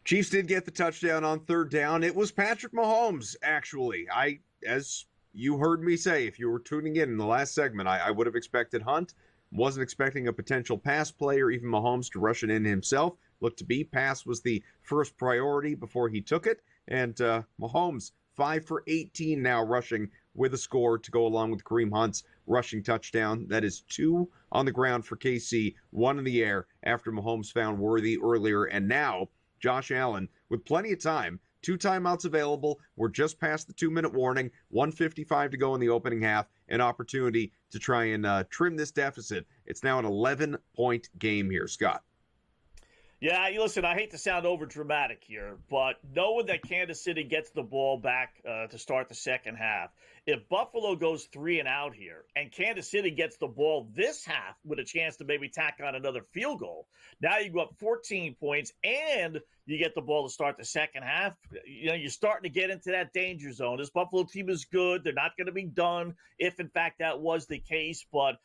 Chiefs did get the touchdown on third down. It was Patrick Mahomes, actually. As you heard me say, if you were tuning in the last segment, I would have expected Hunt. Wasn't expecting a potential pass play or even Mahomes to rush it in himself. Looked to be pass was the first priority before he took it. And Mahomes, 5 for 18 now rushing with a score to go along with Kareem Hunt's rushing touchdown. That is 2 on the ground for KC, 1 in the air after Mahomes found Worthy earlier. And now Josh Allen, with plenty of time, 2 timeouts available. We're just past the 2-minute warning, 1:55 to go in the opening half, an opportunity to try and trim this deficit. It's now an 11-point game here, Scott. Yeah, listen, I hate to sound over dramatic here, but knowing that Kansas City gets the ball back to start the second half, if Buffalo goes 3 and out here and Kansas City gets the ball this half with a chance to maybe tack on another field goal, now you go up 14 points and you get the ball to start the second half. You know, you're starting to get into that danger zone. This Buffalo team is good. They're not going to be done if, in fact, that was the case, but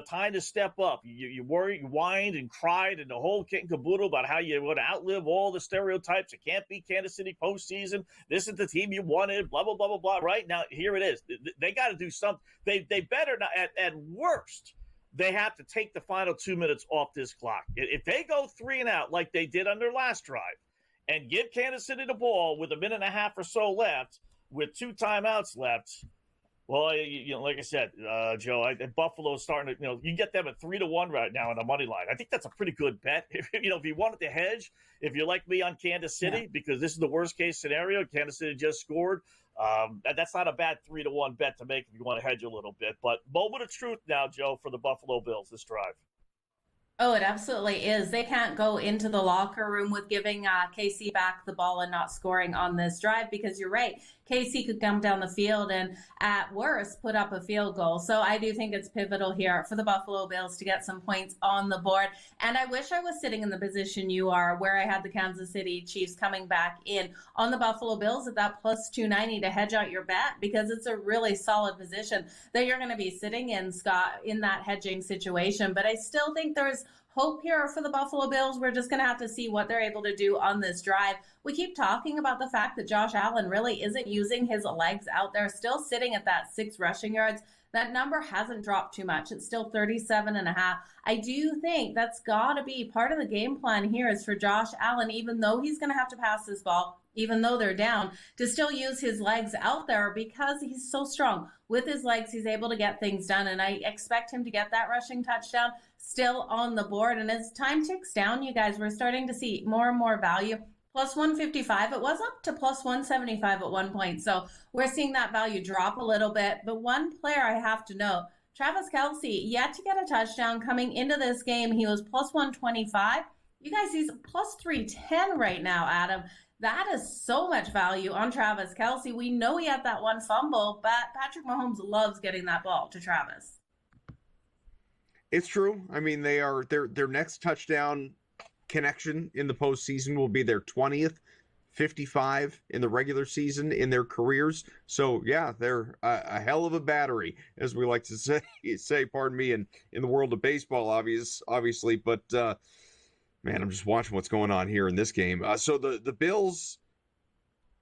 time to step up. You worry, you whined and cried and the whole kit and caboodle about how you want to outlive all the stereotypes. It can't be Kansas City postseason. This is the team you wanted, blah, blah, blah, blah, blah. Right now, here it is. They got to do something. They better not, at worst, they have to take the final 2 minutes off this clock. If they go 3 and out like they did on their last drive and give Kansas City the ball with a minute and a half or so left, with 2 timeouts left, well, like I said, Joe, Buffalo's starting to, you get them at 3-1 right now on the money line. I think that's a pretty good bet. If you wanted to hedge, if you're like me on Kansas City, because this is the worst case scenario, Kansas City just scored. That's not a bad 3-1 bet to make if you want to hedge a little bit. But moment of truth now, Joe, for the Buffalo Bills this drive. Oh, it absolutely is. They can't go into the locker room with giving KC back the ball and not scoring on this drive, because you're right. KC could come down the field and at worst put up a field goal. So I do think it's pivotal here for the Buffalo Bills to get some points on the board. And I wish I was sitting in the position you are, where I had the Kansas City Chiefs coming back in on the Buffalo Bills at that plus 290 to hedge out your bet, because it's a really solid position that you're going to be sitting in, Scott, in that hedging situation. But I still think there's hope here for the Buffalo Bills. We're just going to have to see what they're able to do on this drive. We keep talking about the fact that Josh Allen really isn't using his legs out there, still sitting at that 6 rushing yards. That number hasn't dropped too much. It's still 37.5. I do think that's got to be part of the game plan here, is for Josh Allen, even though he's going to have to pass this ball, even though they're down, to still use his legs out there, because he's so strong. With his legs, he's able to get things done, and I expect him to get that rushing touchdown still on the board. And as time ticks down, you guys, we're starting to see more and more value. Plus 155, it was up to plus 175 at one point. So we're seeing that value drop a little bit. But one player I have to note, Travis Kelce, yet to get a touchdown coming into this game. He was plus 125. You guys, he's plus 310 right now, Adam. That is so much value on Travis Kelce. We know he had that one fumble, but Patrick Mahomes loves getting that ball to Travis. It's true. I mean, their next touchdown connection in the postseason will be their 20th, 55 in the regular season in their careers. So yeah, they're a hell of a battery, as we like to say, pardon me, in the world of baseball, obviously. But man, I'm just watching what's going on here in this game. So the Bills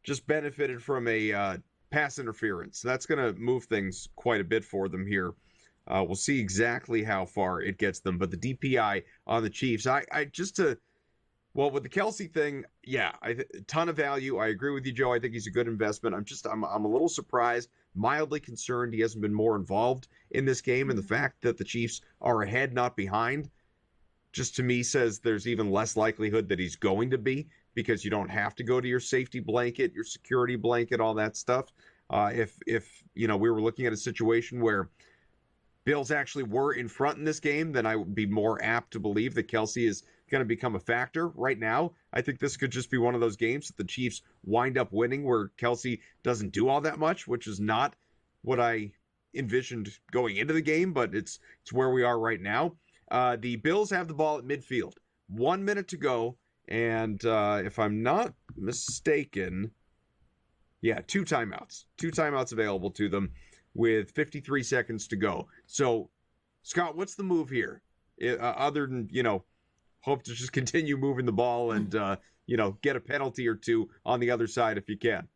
just benefited from a pass interference. That's going to move things quite a bit for them here. We'll see exactly how far it gets them, but the DPI on the Chiefs, with the Kelce thing, yeah, ton of value. I agree with you, Joe. I think he's a good investment. I'm a little surprised, mildly concerned he hasn't been more involved in this game, and the fact that the Chiefs are ahead, not behind, just to me says there's even less likelihood that he's going to be, because you don't have to go to your safety blanket, your security blanket, all that stuff. If we were looking at a situation where Bills actually were in front in this game, then I would be more apt to believe that Kelce is going to become a factor. Right now, I think this could just be one of those games that the Chiefs wind up winning, where Kelce doesn't do all that much, which is not what I envisioned going into the game, but it's where we are right now. The Bills have the ball at midfield. 1 minute to go, and if I'm not mistaken, 2 timeouts. 2 timeouts available to them, with 53 seconds to go. So, Scott, what's the move here? Other than, hope to just continue moving the ball and, get a penalty or two on the other side if you can.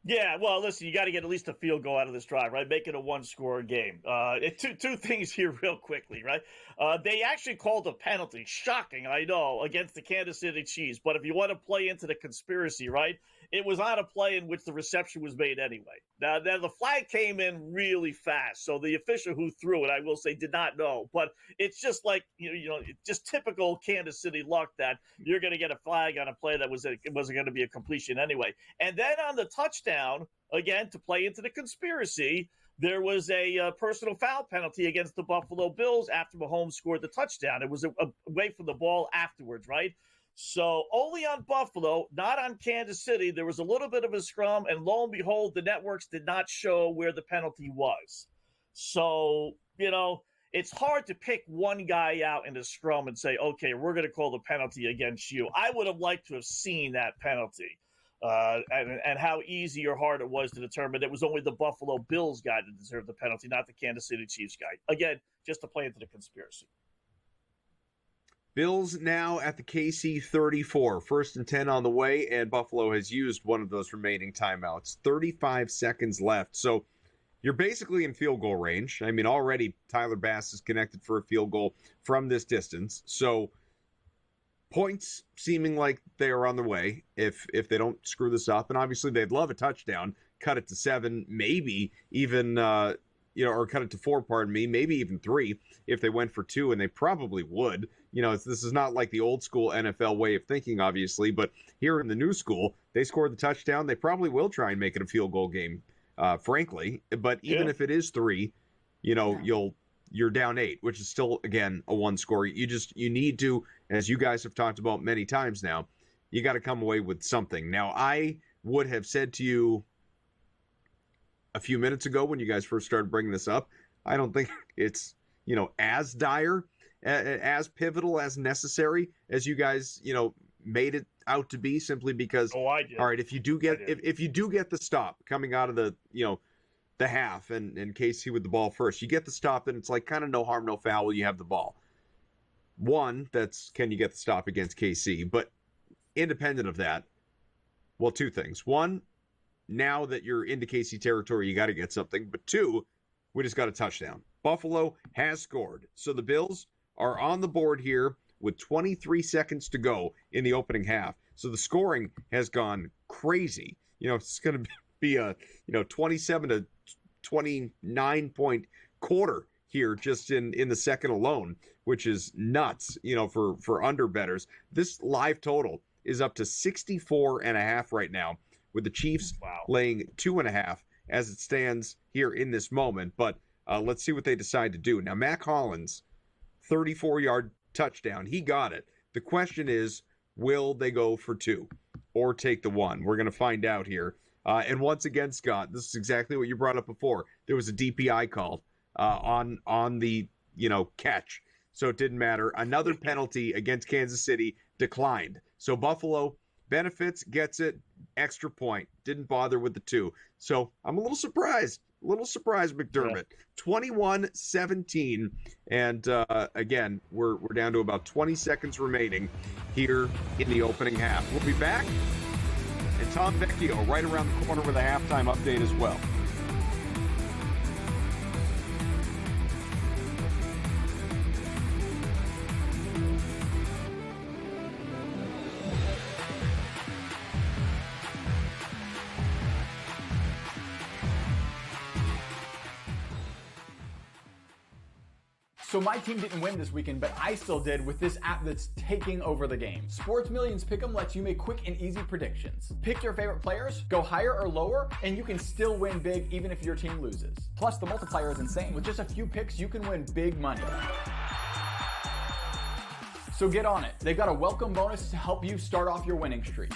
Yeah, well, listen, you got to get at least a field goal out of this drive, right? Make it a one-score game. Two things here real quickly, right? They actually called a penalty, shocking, I know, against the Kansas City Chiefs. But if you want to play into the conspiracy, right, it was on a play in which the reception was made anyway. Now the flag came in really fast, so the official who threw it, I will say, did not know. But it's just like, just typical Kansas City luck that you're going to get a flag on a play that wasn't going to be a completion anyway. And then on the touchdown, again, to play into the conspiracy, there was a personal foul penalty against the Buffalo Bills after Mahomes scored the touchdown. It was away from the ball afterwards, right? So only on Buffalo, not on Kansas City. There was a little bit of a scrum, and lo and behold, the networks did not show where the penalty was. So, it's hard to pick one guy out in the scrum and say, okay, we're going to call the penalty against you. I would have liked to have seen that penalty. And how easy or hard it was to determine it was only the Buffalo Bills guy that deserved the penalty, not the Kansas City Chiefs guy. Again, just to play into the conspiracy. Bills now at the KC 34, 1st and 10 on the way, and Buffalo has used one of those remaining timeouts. 35 seconds left, so you're basically in field goal range. I mean, already Tyler Bass is connected for a field goal from this distance, so points seeming like they are on the way if they don't screw this up, and obviously they'd love a touchdown, cut it to 7, maybe even or cut it to 4, pardon me, maybe even 3 if they went for 2, and they probably would. This is not like the old school NFL way of thinking, obviously, but here in the new school, they scored the touchdown. They probably will try and make it a field goal game, frankly. But even if it is 3, you're down 8, which is still, again, a one score. You need to, as you guys have talked about many times now, you got to come away with something. Now, I would have said to you a few minutes ago when you guys first started bringing this up, I don't think it's, as dire, as pivotal, as necessary as you guys, made it out to be, simply because, I did. All right, if you do get the stop coming out of the, the half and KC with the ball first, you get the stop, and it's like kind of no harm, no foul. You have the ball. One, that's can you get the stop against KC? But independent of that, well, 2 things. One, now that you're into KC territory, you got to get something. But 2, we just got a touchdown. Buffalo has scored. So the Bills are on the board here with 23 seconds to go in the opening half. So the scoring has gone crazy. It's going to be a 27 to 29 point quarter here just in the second alone, which is nuts, for under bettors. This live total is up to 64.5 right now, with the Chiefs laying 2.5 as it stands here in this moment. But let's see what they decide to do. Now, Mac Hollins, 34-yard touchdown. He got it. The question is, will they go for 2 or take the 1? We're going to find out here. And once again, Scott, this is exactly what you brought up before. There was a DPI called on the catch, so it didn't matter. Another penalty against Kansas City declined. So Buffalo benefits, gets it, extra point. Didn't bother with the 2. So I'm a little surprised. McDermott. 21-17. And again, we're down to about 20 seconds remaining here in the opening half. We'll be back. And Tom Vecchio right around the corner with a halftime update as well. So my team didn't win this weekend, but I still did with this app that's taking over the game. Sports Millions Pick'em lets you make quick and easy predictions. Pick your favorite players, go higher or lower, and you can still win big even if your team loses. Plus, the multiplier is insane. With just a few picks, you can win big money. So get on it. They've got a welcome bonus to help you start off your winning streak.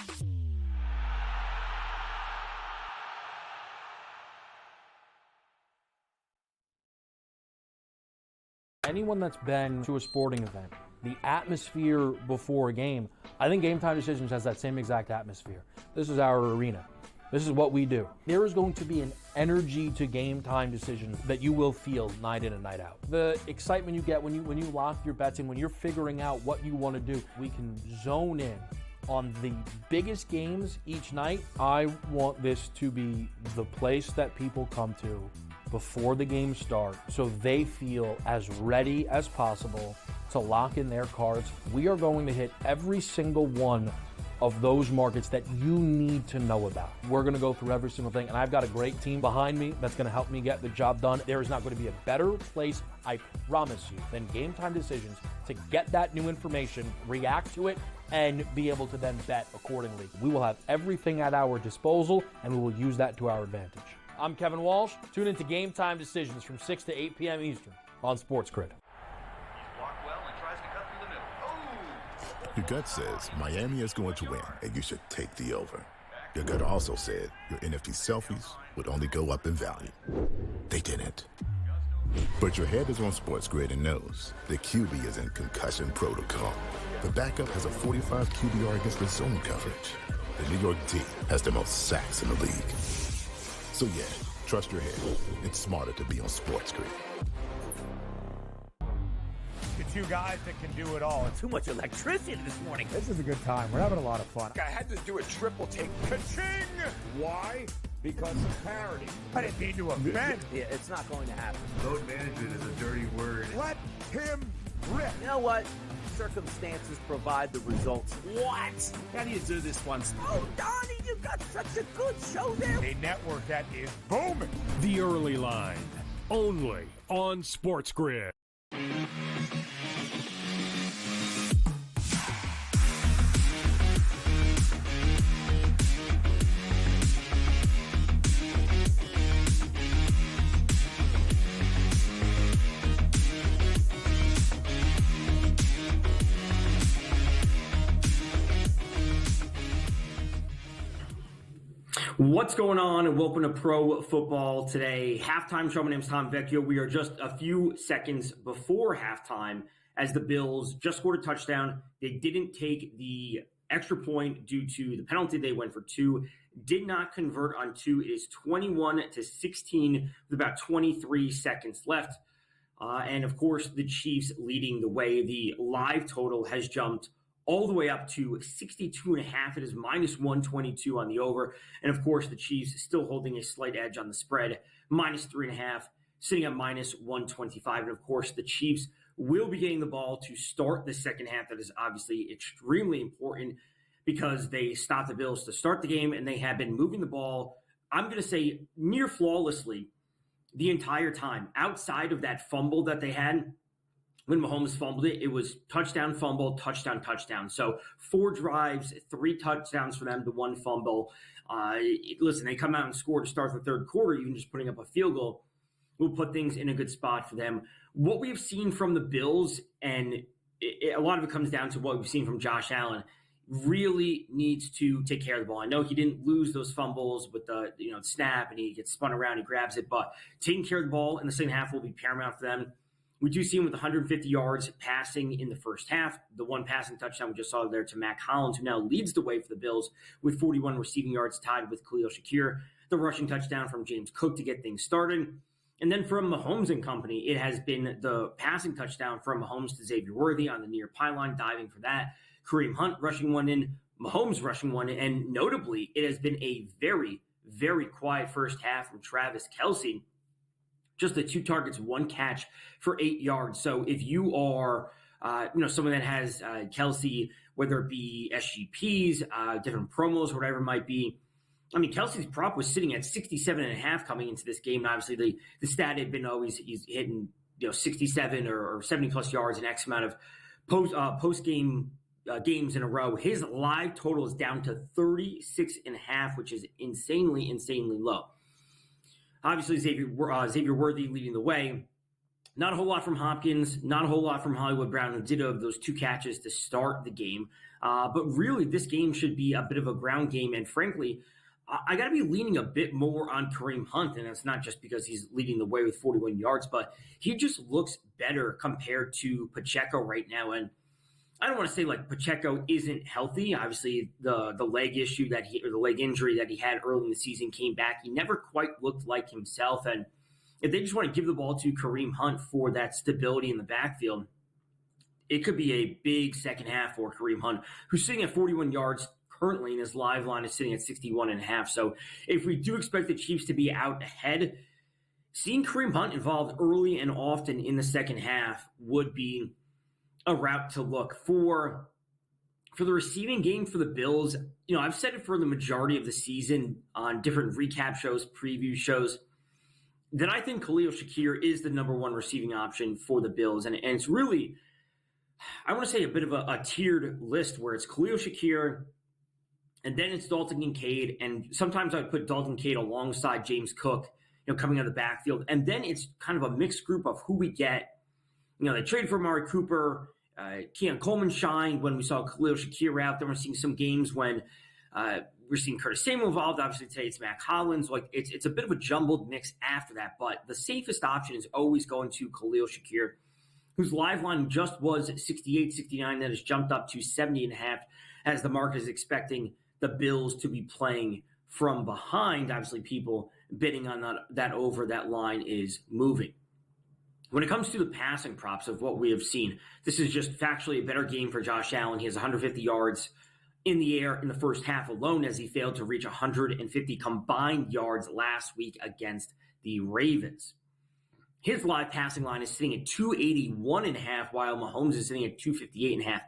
Anyone that's been to a sporting event, the atmosphere before a game, I think Game Time Decisions has that same exact atmosphere. This is our arena. This is what we do. There is going to be an energy to game time decisions that you will feel night in and night out. The excitement you get when you lock your bets in, when you're figuring out what you want to do, we can zone in on the biggest games each night. I want this to be the place that people come to before the games start so they feel as ready as possible to lock in their cards. We are going to hit every single one of those markets that you need to know about. We're going to go through every single thing, and I've got a great team behind me that's going to help me get the job done. There is not going to be a better place, I promise you, than Game Time Decisions to get that new information, react to it, and be able to then bet accordingly. We will have everything at our disposal, and we will use that to our advantage. I'm Kevin Walsh. Tune into Game Time Decisions from 6 to 8 p.m. Eastern on SportsGrid. Your gut says Miami is going to win, and you should take the over. Your gut also said your NFT selfies would only go up in value. They didn't. But your head is on SportsGrid and knows the QB is in concussion protocol. The backup has a 45 QBR against the zone coverage. The New York D has the most sacks in the league. So yeah, trust your head. It's smarter to be on SportsGrid. The two guys that can do it all. Too much electricity this morning. This is a good time. We're having a lot of fun. I had to do a triple take. Ka-ching! Why? Because of parity. I didn't mean to offend. Yeah, it's not going to happen. Load management is a dirty word. Let him rip. You know what? Circumstances provide the results. What? How do you do this one? Oh, Donnie, you got such a good show there. A network that is booming. The Early Line, only on SportsGrid. What's going on, and welcome to Pro Football Today. Halftime show. My name is Tom Vecchio. We are just a few seconds before halftime as the Bills just scored a touchdown. They didn't take the extra point due to the penalty. They went for two, did not convert on two. It is 21-16 with about 23 seconds left. And of course, the Chiefs leading the way. The live total has jumped all the way up to 62.5. It is minus 122 on the over. And of course, the Chiefs still holding a slight edge on the spread, minus 3.5, sitting at minus 125. And of course, the Chiefs will be getting the ball to start the second half. That is obviously extremely important because they stopped the Bills to start the game, and they have been moving the ball, I'm going to say, near flawlessly the entire time. Outside of that fumble that they had, when Mahomes fumbled it, it was touchdown, fumble, touchdown, touchdown. So 4 drives, 3 touchdowns for them to 1 fumble. Listen, they come out and score to start the third quarter. Even just putting up a field goal will put things in a good spot for them. What we've seen from the Bills, and a lot of it comes down to what we've seen from Josh Allen, really needs to take care of the ball. I know he didn't lose those fumbles with the snap, and he gets spun around, he grabs it, but taking care of the ball in the second half will be paramount for them. We do see him with 150 yards passing in the first half. The 1 passing touchdown we just saw there to Mac Hollins, who now leads the way for the Bills with 41 receiving yards, tied with Khalil Shakir. The rushing touchdown from James Cook to get things started. And then from Mahomes and company, it has been the passing touchdown from Mahomes to Xavier Worthy on the near pylon, diving for that. Kareem Hunt rushing one in, Mahomes rushing one in. And notably, it has been a very, very quiet first half from Travis Kelce. Just the 2 targets, 1 catch for 8 yards. So if you are, someone that has Kelce, whether it be SGPs, different promos, whatever it might be. I mean, Kelce's prop was sitting at 67.5 coming into this game. And obviously the stat had been always he's hitting 67 or 70 plus yards in X amount of post game games in a row. His live total is down to 36.5, which is insanely low. Obviously, Xavier Worthy leading the way. Not a whole lot from Hopkins, not a whole lot from Hollywood Brown, who did have those 2 catches to start the game. But really, this game should be a bit of a ground game. And frankly, I got to be leaning a bit more on Kareem Hunt. And that's not just because he's leading the way with 41 yards, but he just looks better compared to Pacheco right now. And I don't want to say like Pacheco isn't healthy. Obviously, the leg issue or the leg injury that he had early in the season came back. He never quite looked like himself. And if they just want to give the ball to Kareem Hunt for that stability in the backfield, it could be a big second half for Kareem Hunt, who's sitting at 41 yards currently, and his live line is sitting at 61.5. So if we do expect the Chiefs to be out ahead, seeing Kareem Hunt involved early and often in the second half would be a route to look for the receiving game for the Bills. I've said it for the majority of the season on different recap shows, preview shows, that I think Khalil Shakir is the number one receiving option for the Bills. And it's really, I want to say, a bit of a tiered list where it's Khalil Shakir, and then it's Dalton Kincaid, and sometimes I put Dalton Kincaid alongside James Cook, coming out of the backfield. And then it's kind of a mixed group of who we get. They traded for Amari Cooper. Keon Coleman shined when we saw Khalil Shakir out. Then we're seeing some games when we're seeing Curtis Samuel involved. Obviously today it's Matt Collins. It's a bit of a jumbled mix after that. But the safest option is always going to Khalil Shakir, whose live line just was 68, 69. That has jumped up to 70.5 as the market is expecting the Bills to be playing from behind. Obviously people bidding on that over. That line is moving. When it comes to the passing props of what we have seen, this is just factually a better game for Josh Allen. He has 150 yards in the air in the first half alone, as he failed to reach 150 combined yards last week against the Ravens. His live passing line is sitting at 281.5, while Mahomes is sitting at 258.5.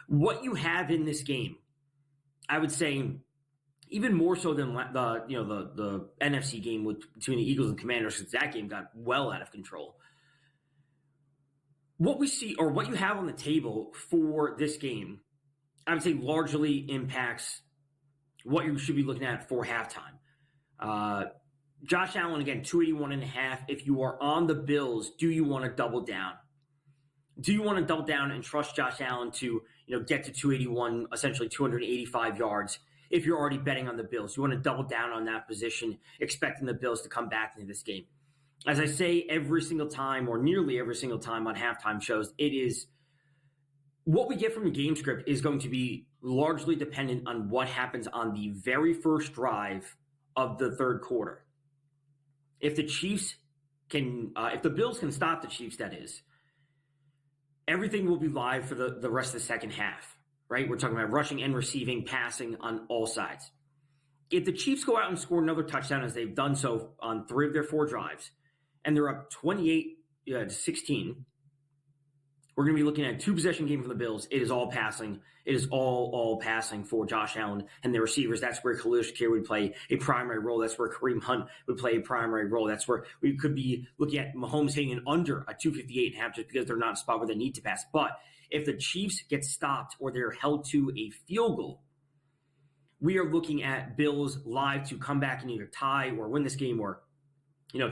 What you have in this game, I would say, even more so than the NFC game between the Eagles and Commanders, since that game got well out of control. What we see, or what you have on the table for this game, I would say largely impacts what you should be looking at for halftime. Josh Allen, again, 281.5. If you are on the Bills, do you want to double down? Do you want to double down and trust Josh Allen to get to 281, essentially 285 yards? If you're already betting on the Bills, you want to double down on that position, expecting the Bills to come back into this game. As I say every single time, or nearly every single time on halftime shows, it is what we get from the game script is going to be largely dependent on what happens on the very first drive of the third quarter. If the Chiefs can, if the Bills can stop the Chiefs, that is, everything will be live for the rest of the second half, right? We're talking about rushing and receiving, passing on all sides. If the Chiefs go out and score another touchdown, as they've done so on 3 of their 4 drives, and they're up 28-16, we're going to be looking at a 2-possession game for the Bills. It is all passing. It is all passing for Josh Allen and their receivers. That's where Khalil Shakir would play a primary role. That's where Kareem Hunt would play a primary role. That's where we could be looking at Mahomes hitting an under a 258.5 just because they're not in a spot where they need to pass. But if the Chiefs get stopped or they're held to a field goal, we are looking at Bills live to come back and either tie or win this game, or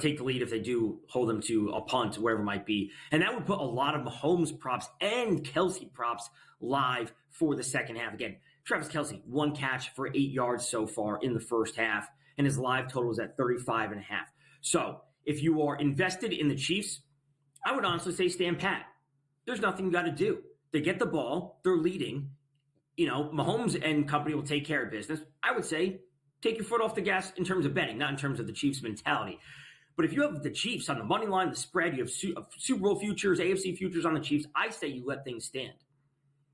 take the lead if they do hold them to a punt, wherever it might be. And that would put a lot of Mahomes props and Kelsey props live for the second half. Again, Travis Kelsey, 1 catch for 8 yards so far in the first half, and his live total is at 35.5. So if you are invested in the Chiefs, I would honestly say stand pat. There's nothing you got to do. They get the ball, they're leading. Mahomes and company will take care of business. I would say take your foot off the gas in terms of betting, not in terms of the Chiefs mentality. But if you have the Chiefs on the money line, the spread, you have Super Bowl futures, AFC futures on the Chiefs, I say you let things stand.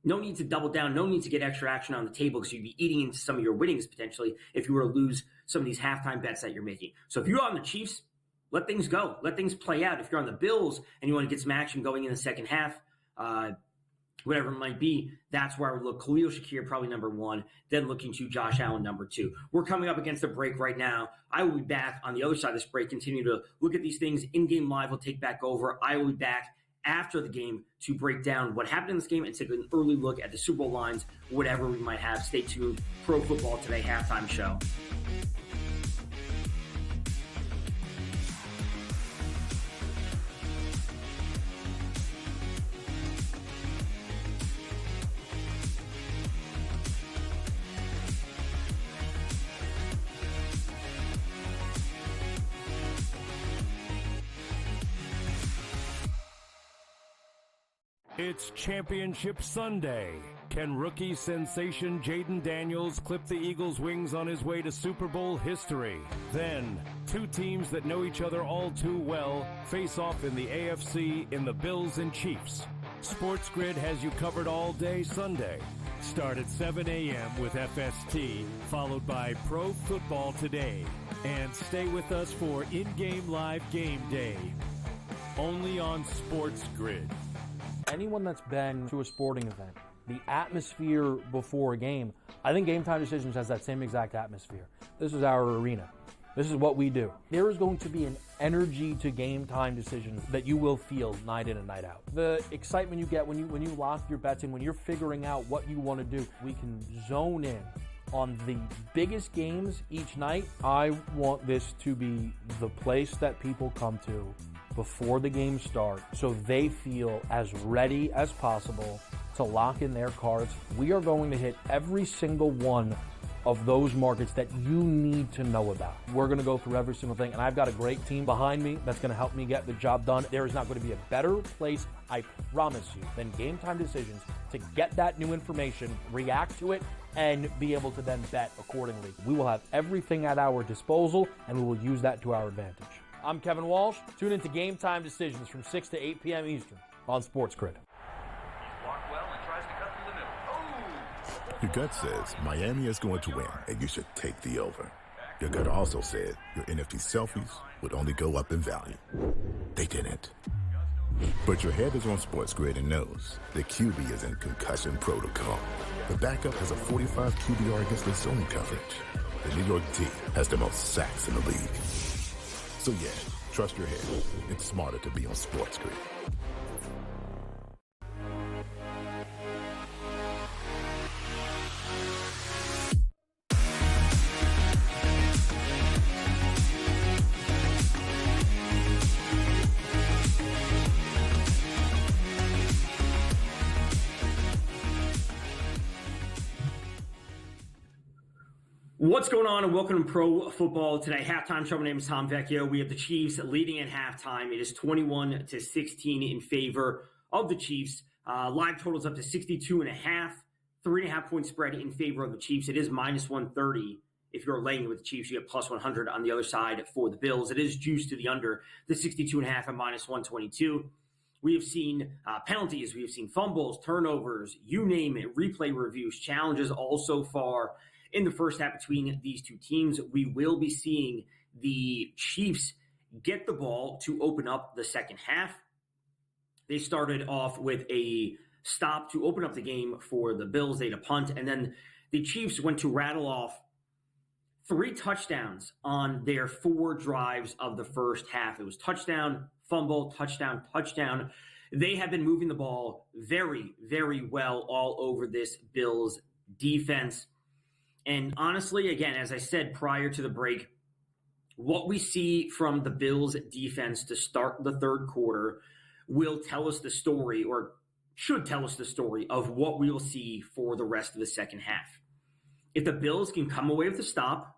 No need to double down. No need to get extra action on the table, because you'd be eating into some of your winnings potentially if you were to lose some of these halftime bets that you're making. So if you're on the Chiefs, let things go. Let things play out. If you're on the Bills and you want to get some action going in the second half, whatever it might be, that's where I would look. Khalil Shakir, probably number 1, then looking to Josh Allen, number 2. We're coming up against a break right now. I will be back on the other side of this break, continue to look at these things. In-game live will take back over. I will be back after the game to break down what happened in this game and take an early look at the Super Bowl lines, whatever we might have. Stay tuned. Pro Football Today halftime show. It's Championship Sunday. Can rookie sensation Jaden Daniels clip the Eagles' wings on his way to Super Bowl history? Then, two teams that know each other all too well face off in the AFC in the Bills and Chiefs. SportsGrid has you covered all day Sunday. Start at 7 a.m. with FST, followed by Pro Football Today. And stay with us for in-game live game day. Only on SportsGrid. Anyone that's been to a sporting event, the atmosphere before a game, I think Game Time Decisions has that same exact atmosphere. This is our arena. This is what we do. There is going to be an energy to Game Time Decisions that you will feel night in and night out. The excitement you get when you lock your bets in, when you're figuring out what you want to do, we can zone in on the biggest games each night. I want this to be the place that people come to before the games start so they feel as ready as possible to lock in their cards. We are going to hit every single one of those markets that you need to know about. We're going to go through every single thing, and I've got a great team behind me that's going to help me get the job done. There is not going to be a better place, I promise you, than Game Time Decisions to get that new information, react to it, and be able to then bet accordingly. We will have everything at our disposal, and we will use that to our advantage. I'm Kevin Walsh. Tune into Game Time Decisions from 6 to 8 p.m. Eastern on SportsGrid. Your gut says Miami is going to win, and you should take the over. Your gut also said your NFT selfies would only go up in value. They didn't. But your head is on SportsGrid and knows the QB is in concussion protocol. The backup has a 45 QBR against the zone coverage. The New York D has the most sacks in the league. So yeah, trust your head. It's smarter to be on SportsGrid. What's going on, and welcome to Pro Football Today. Halftime show. My name is Tom Vecchio. We have the Chiefs leading at halftime. It is 21-16 in favor of the Chiefs. Live totals up to 62.5, 3.5 point spread in favor of the Chiefs. It is minus 130. If you're laying it with the Chiefs, you get plus 100 on the other side for the Bills. It is juiced to the under, the 62.5 at minus 122. We have seen penalties. We have seen fumbles, turnovers, you name it, replay reviews, challenges all so far in the first half between these two teams. We will be seeing the Chiefs get the ball to open up the second half. They started off with a stop to open up the game for the Bills. They had a punt, and then the Chiefs went to rattle off 3 touchdowns on their 4 drives of the first half. It was touchdown, fumble, touchdown, touchdown. They have been moving the ball very, very well all over this Bills defense. And honestly, again, as I said prior to the break, what we see from the Bills defense to start the third quarter will tell us the story, or should tell us the story, of what we will see for the rest of the second half. If the Bills can come away with a stop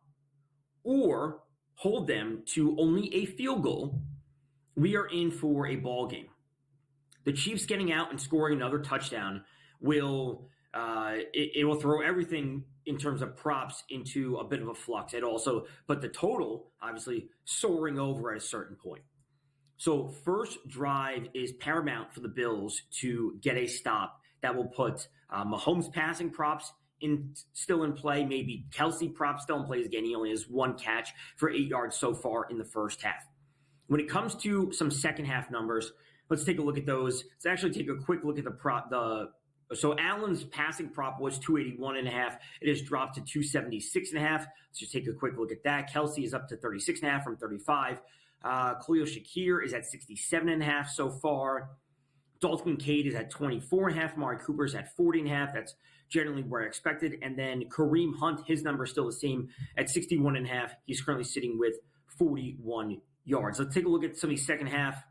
or hold them to only a field goal, we are in for a ball game. The Chiefs getting out and scoring another touchdown will it will throw everything in terms of props into a bit of a flux. It also, but the total obviously soaring over at a certain point. So first drive is paramount for the Bills to get a stop that will put Mahomes passing props still in play. Maybe Kelsey props still in play. Again, he only has 1 catch for 8 yards so far in the first half. When it comes to some second half numbers, let's take a look at those. Let's actually take a quick look at So Allen's passing prop was 281.5. It has dropped to 276.5. Let's just take a quick look at that. Kelsey is up to 36.5 from 35. Khalil Shakir is at 67.5 so far. Dalton Kincaid is at 24.5. Amari Cooper is at 40.5. That's generally where I expected. And then Kareem Hunt, his number is still the same at 61.5. He's currently sitting with 41 yards. Let's take a look at some of these second half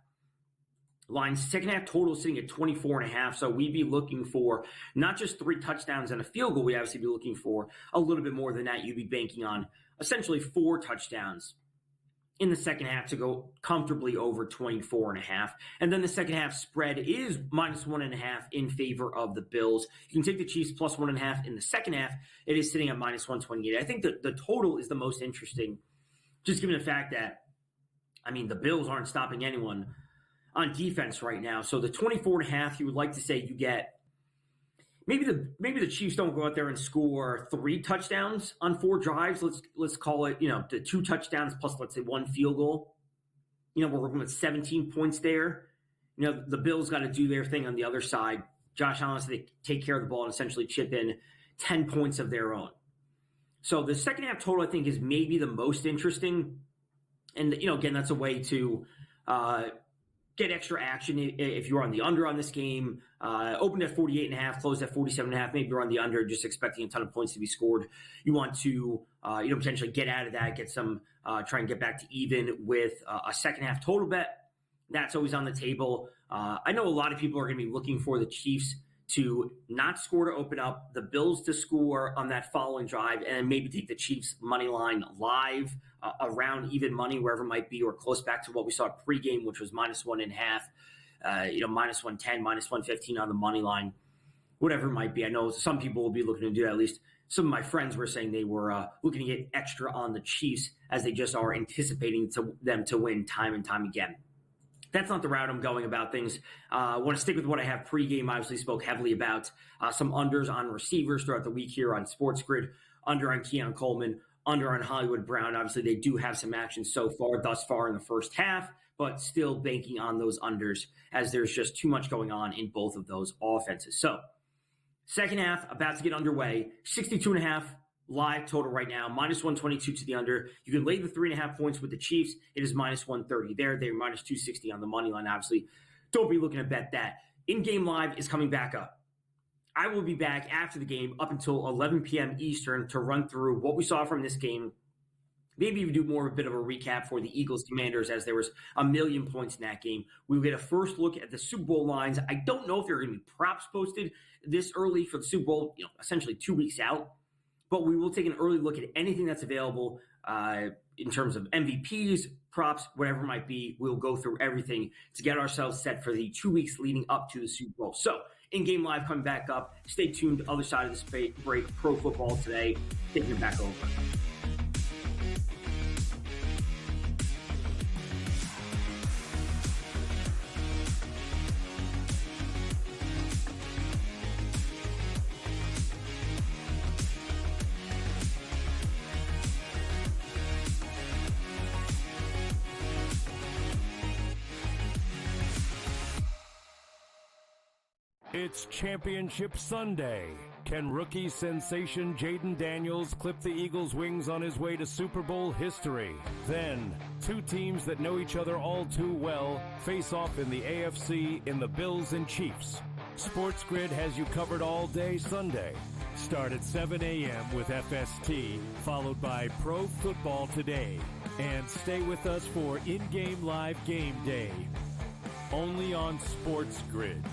lines. Second half total sitting at 24.5. So we'd be looking for not just 3 touchdowns and a field goal. We'd obviously be looking for a little bit more than that. You'd be banking on essentially 4 touchdowns in the second half to go comfortably over 24.5. And then the second half spread is -1.5 in favor of the Bills. You can take the Chiefs plus 1.5 in the second half. It is sitting at -128. I think that the total is the most interesting, just given the fact that, I mean, the Bills aren't stopping anyone on defense right now. So the 24.5, you would like to say you get, maybe the Chiefs don't go out there and score 3 touchdowns on 4 drives. Let's call it, the 2 touchdowns plus, let's say, 1 field goal. We're working with 17 points there. The Bills got to do their thing on the other side. Josh Allen has to take care of the ball and essentially chip in 10 points of their own. So the second half total, I think, is maybe the most interesting. And, again, that's a way to get extra action if you're on the under on this game. Opened at 48.5, closed at 47.5. Maybe you're on the under, just expecting a ton of points to be scored. You want to, potentially get out of that, get some, try and get back to even with a second half total bet. That's always on the table. I know a lot of people are going to be looking for the Chiefs to not score to open up, the Bills to score on that following drive, and maybe take the Chiefs money line live around even money, wherever it might be, or close back to what we saw at pregame, which was -1.5, -110, -115 on the money line, whatever it might be. I know some people will be looking to do that. At least some of my friends were saying they were looking to get extra on the Chiefs, as they just are anticipating them to win time and time again. That's not the route I'm going about things. I want to stick with what I have pregame. Obviously spoke heavily about some unders on receivers throughout the week here on SportsGrid. Under on Keon Coleman, under on Hollywood Brown. Obviously, they do have some action thus far in the first half, but still banking on those unders, as there's just too much going on in both of those offenses. So, second half about to get underway. 62.5 live total right now, -122 to the under. You can lay the 3.5 points with the Chiefs. It is -130 there. They're -260 on the money line. Obviously, don't be looking to bet that. In-game live is coming back up. I will be back after the game up until 11 p.m. Eastern to run through what we saw from this game. Maybe even do more of a bit of a recap for the Eagles Commanders, as there was 1,000,000 points in that game. We'll get a first look at the Super Bowl lines. I don't know if there are going to be props posted this early for the Super Bowl, essentially 2 weeks out. But we will take an early look at anything that's available in terms of MVPs, props, whatever it might be. We'll go through everything to get ourselves set for the 2 weeks leading up to the Super Bowl. So, in-game live coming back up. Stay tuned. Other side of this break, Pro Football Today, taking it back over. It's Championship Sunday. Can rookie sensation Jaden Daniels clip the Eagles' wings on his way to Super Bowl history? Then, 2 teams that know each other all too well face off in the AFC in the Bills and Chiefs. SportsGrid has you covered all day Sunday. Start at 7 a.m. with FST, followed by Pro Football Today. And stay with us for in-game live game day. Only on SportsGrid.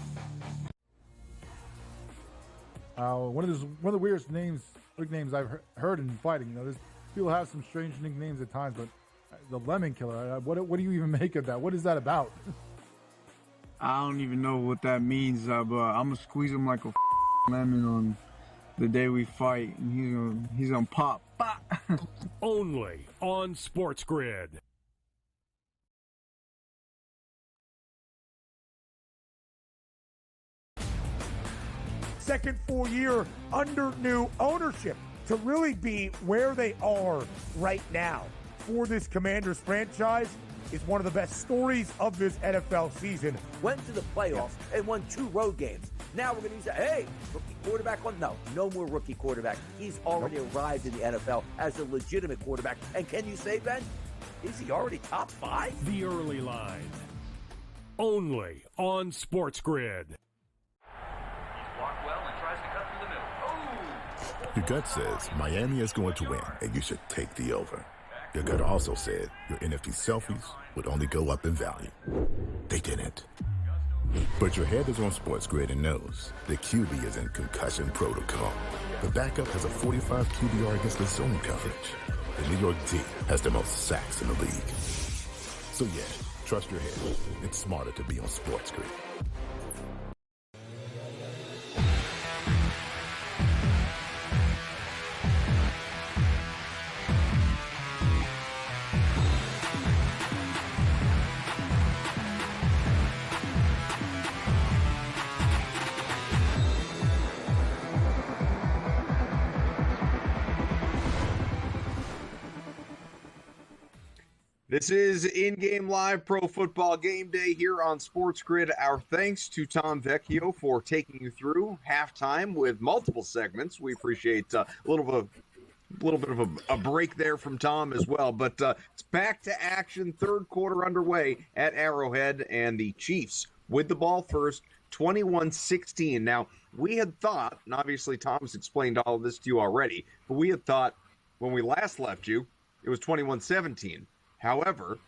One of the weirdest nicknames I've heard in fighting. There's people have some strange nicknames at times, but the Lemon Killer. What do you even make of that? What is that about? I don't even know what that means, but I'm gonna squeeze him like a lemon on the day we fight, and he's gonna pop. Only on SportsGrid. Second full year under new ownership to really be where they are right now for this Commanders franchise is one of the best stories of this NFL season. Went to the playoffs and won 2 road games. Now we're going to use that. Hey, rookie quarterback one? No more rookie quarterback. He's already arrived in the NFL as a legitimate quarterback. And can you say, Ben, is he already top 5? The early line. Only on SportsGrid. Your gut says Miami is going to win, and you should take the over. Your gut also said your NFT selfies would only go up in value. They didn't. But your head is on SportsGrid and knows the QB is in concussion protocol. The backup has a 45 QBR against the zone coverage. the New York D has the most sacks in the league. So yeah, trust your head. It's smarter to be on SportsGrid. This is in-game live pro football game day here on SportsGrid. Our thanks to Tom Vecchio for taking you through halftime with multiple segments. We appreciate a little bit of a break there from Tom as well. But it's back to action, third quarter underway at Arrowhead, and the Chiefs with the ball first, 21-16. Now, we had thought, and obviously Tom's explained all of this to you already, but we had thought when we last left you, it was 21-17. However,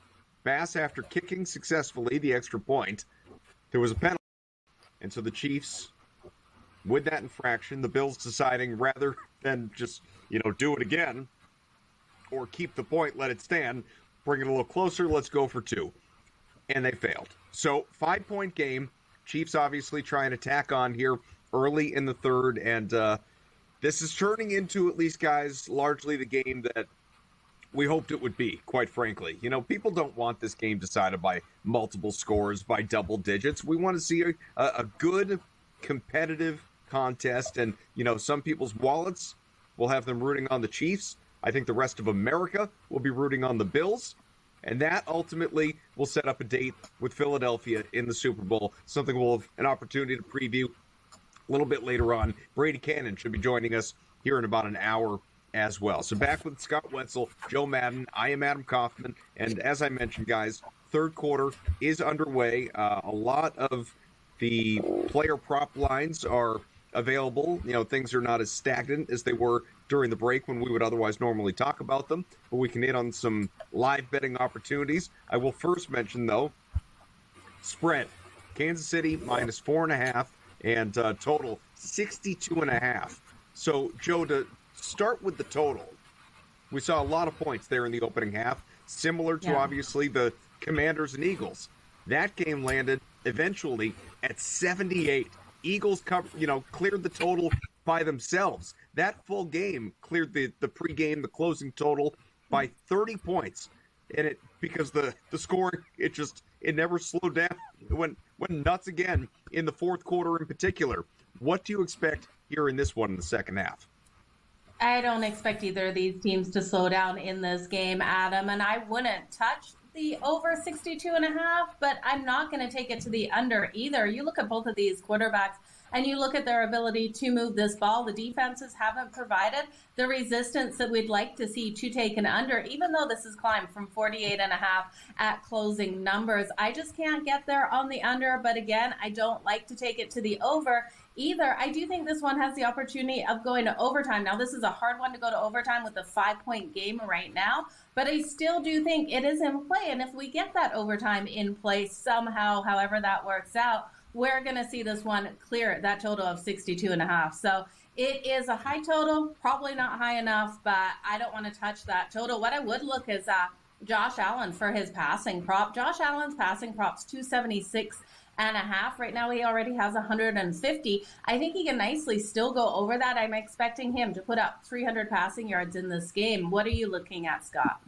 Bass, after kicking successfully the extra point, there was a penalty. And so the Chiefs, with that infraction, the Bills deciding rather than just, do it again or keep the point, let it stand, bring it a little closer, let's go for two. And they failed. So 5-point game. Chiefs obviously trying to tack on here early in the third. And this is turning into, at least, guys, largely the game that we hoped it would be, quite frankly. People don't want this game decided by multiple scores, by double digits. We want to see a good, competitive contest. And, some people's wallets will have them rooting on the Chiefs. I think the rest of America will be rooting on the Bills. And that ultimately will set up a date with Philadelphia in the Super Bowl, something we'll have an opportunity to preview a little bit later on. Brady Cannon should be joining us here in about an hour as well. So back with Scott Wetzel, Joe Madden. I am Adam Kaufman. And as I mentioned, guys, third quarter is underway. A lot of the player prop lines are available. Things are not as stagnant as they were during the break when we would otherwise normally talk about them. But we can hit on some live betting opportunities. I will first mention, though, spread. Kansas City minus 4.5 and total 62.5. So, Joe, to start with the total, we saw a lot of points there in the opening half, similar to obviously the Commanders and Eagles. That game landed eventually at 78. Eagles cleared the total by themselves. That full game cleared the pregame, the closing total by 30 points. And because the scoring, it never slowed down. It went nuts again in the fourth quarter in particular. What do you expect here in this one in the second half? I don't expect either of these teams to slow down in this game, Adam, and I wouldn't touch the over 62.5, but I'm not going to take it to the under either. You look at both of these quarterbacks and you look at their ability to move this ball. The defenses haven't provided the resistance that we'd like to see to take an under, even though this has climbed from 48.5 at closing numbers. I just can't get there on the under, but again, I don't like to take it to the over either. I do think this one has the opportunity of going to overtime. Now, this is a hard one to go to overtime with a 5-point game right now, but I still do think it is in play. And if we get that overtime in place somehow, however that works out, we're going to see this one clear that total of 62.5. So it is a high total, probably not high enough, but I don't want to touch that total. What I would look is Josh Allen for his passing prop. Josh Allen's passing prop's 276.5. Right now he already has 150. I think he can nicely still go over that. I'm expecting him to put up 300 passing yards in this game. What are you looking at, Scott?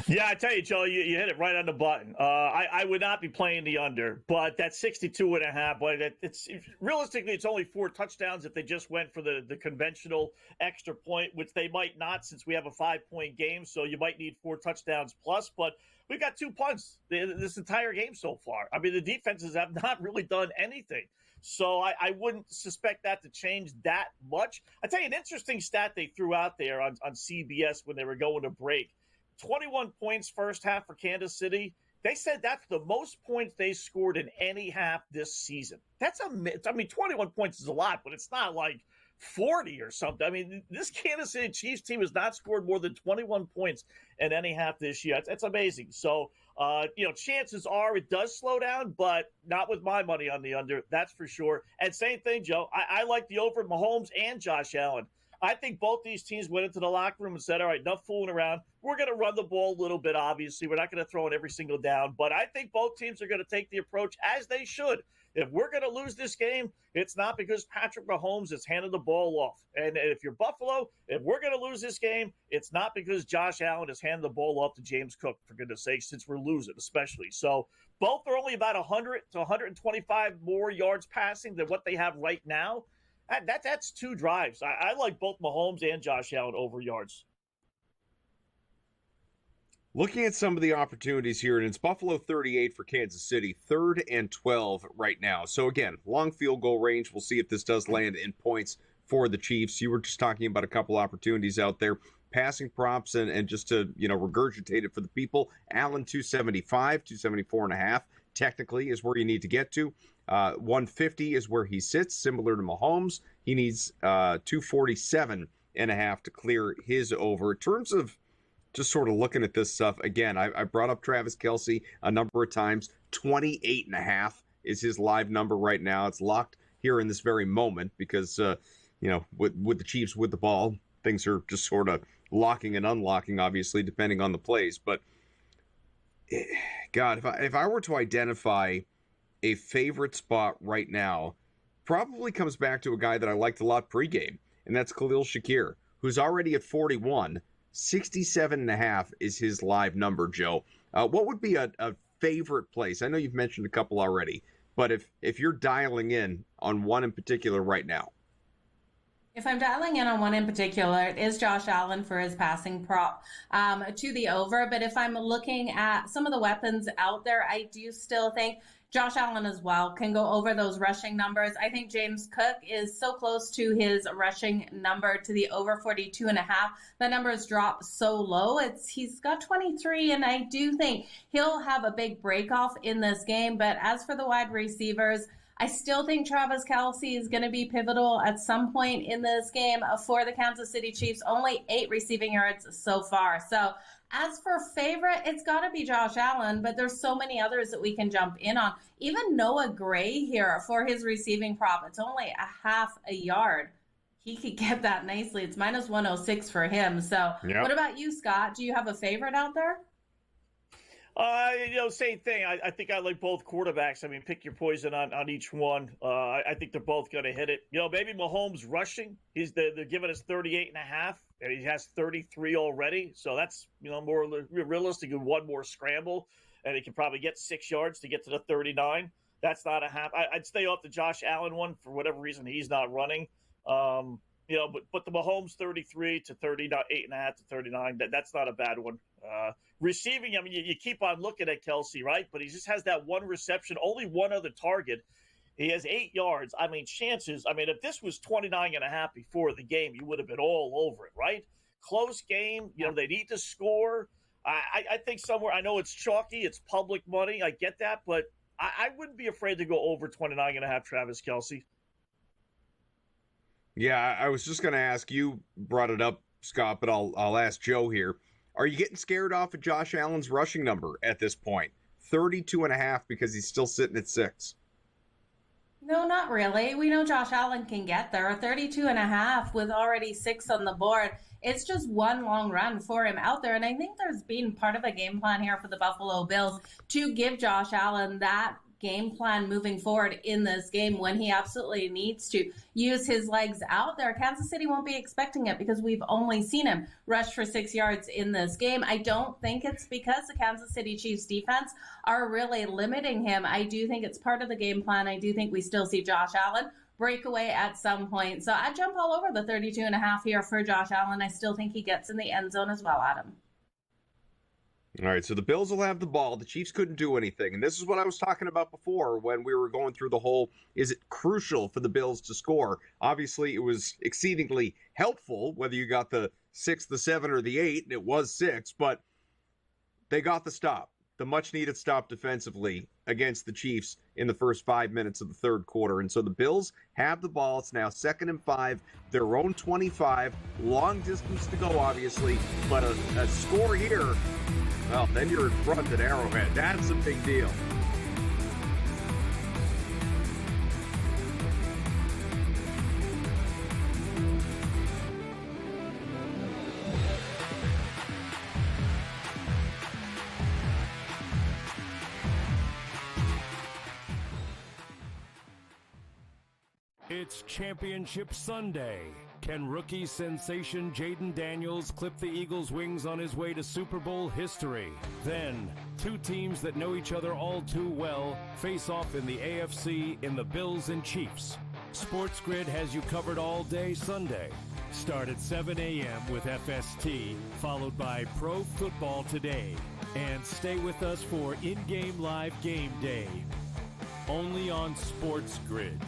Yeah, I tell you, Joe, you hit it right on the button. I would not be playing the under, but that 62.5, but it's realistically, it's only 4 touchdowns if they just went for the conventional extra point, which they might not since we have a 5-point game. So you might need 4 touchdowns plus, but we've got 2 punts this entire game so far. I mean, the defenses have not really done anything. So I wouldn't suspect that to change that much. I tell you, an interesting stat they threw out there on CBS when they were going to break. 21 points first half for Kansas City. They said that's the most points they scored in any half this season. I mean, 21 points is a lot, but it's not like 40 or something. I mean, this Kansas City Chiefs team has not scored more than 21 points in any half this year. It's amazing. So, chances are it does slow down, but not with my money on the under. That's for sure. And same thing, Joe. I like the over Mahomes and Josh Allen. I think both these teams went into the locker room and said, all right, enough fooling around. We're going to run the ball a little bit, obviously. We're not going to throw it every single down. But I think both teams are going to take the approach as they should. If we're going to lose this game, it's not because Patrick Mahomes is handing the ball off. And if you're Buffalo, if we're going to lose this game, it's not because Josh Allen is handing the ball off to James Cook, for goodness sake, since we're losing especially. So both are only about 100 to 125 more yards passing than what they have right now. That's 2 drives. I like both Mahomes and Josh Allen over yards. Looking at some of the opportunities here, and it's Buffalo 38 for Kansas City, 3rd and 12 right now. So again, long field goal range. We'll see if this does land in points for the Chiefs. You were just talking about a couple opportunities out there. Passing props and just to, regurgitate it for the people. Allen 275, 274.5 technically is where you need to get to. 150 is where he sits, similar to Mahomes. He needs 247.5 to clear his over. In terms of just sort of looking at this stuff, again, I brought up Travis Kelce a number of times. 28.5 is his live number right now. It's locked here in this very moment because, with the Chiefs with the ball, things are just sort of locking and unlocking, obviously, depending on the plays. But, God, if I were to identify a favorite spot right now, probably comes back to a guy that I liked a lot pregame, and that's Khalil Shakir, who's already at 41. 67.5 is his live number, Joe. What would be a favorite place? I know you've mentioned a couple already, but if you're dialing in on one in particular right now. If I'm dialing in on one in particular, it is Josh Allen for his passing prop to the over. But if I'm looking at some of the weapons out there, I do still think Josh Allen as well can go over those rushing numbers. I think James Cook is so close to his rushing number to the over 42.5. The number has dropped so low. He's got 23, and I do think he'll have a big break off in this game. But as for the wide receivers, I still think Travis Kelce is going to be pivotal at some point in this game for the Kansas City Chiefs. Only 8 receiving yards so far. So as for favorite, it's got to be Josh Allen, but there's so many others that we can jump in on. Even Noah Gray here for his receiving prop. It's only a half a yard. He could get that nicely. It's minus 106 for him. So What about you, Scott? Do you have a favorite out there? Same thing. I think I like both quarterbacks. I mean, pick your poison on each one. I think they're both going to hit it. Maybe Mahomes rushing. They're giving us 38.5, and he has 33 already. So that's, more realistic than one more scramble, and he can probably get 6 yards to get to the 39. That's not a half. I'd stay off the Josh Allen one for whatever reason. He's not running. But the Mahomes 33 to 38.5 to 39, that's not a bad one. Receiving, I mean, you keep on looking at Kelce, right? But he just has that one reception, only one other target. He has 8 yards. I mean, chances. I mean, if this was 29.5 before the game, you would have been all over it, right? Close game. They need to score. I think somewhere. I know it's chalky. It's public money. I get that, but I wouldn't be afraid to go over 29.5. Travis Kelce. Yeah, I was just going to ask. You brought it up, Scott, but I'll ask Joe here. Are you getting scared off of Josh Allen's rushing number at this point? 32.5 because he's still sitting at 6. No, not really. We know Josh Allen can get there. 32.5 with already 6 on the board. It's just one long run for him out there. And I think there's been part of a game plan here for the Buffalo Bills to give Josh Allen that game plan moving forward in this game when he absolutely needs to use his legs out there. Kansas City won't be expecting it because we've only seen him rush for 6 yards in this game. I don't think it's because the Kansas City Chiefs defense are really limiting him. I do think it's part of the game plan. I do think we still see Josh Allen break away at some point. So I jump all over the 32.5 here for Josh Allen. I still think he gets in the end zone as well, Adam. All right, so the Bills will have the ball. The Chiefs couldn't do anything. And this is what I was talking about before when we were going through the whole, is it crucial for the Bills to score? Obviously, it was exceedingly helpful, whether you got the 6, the 7, or the 8, and it was 6, but they got the stop, the much-needed stop defensively against the Chiefs in the first 5 minutes of the third quarter. And so the Bills have the ball. It's now 2nd and 5, their own 25, long distance to go, obviously, but a score here. Well, then you're in front at Arrowhead. That's a big deal. It's Championship Sunday. Can rookie sensation Jaden Daniels clip the Eagles' wings on his way to Super Bowl history? Then, two teams that know each other all too well face off in the AFC in the Bills and Chiefs. SportsGrid has you covered all day Sunday. Start at 7 a.m. with FST, followed by Pro Football Today. And stay with us for in-game live game day. Only on SportsGrid.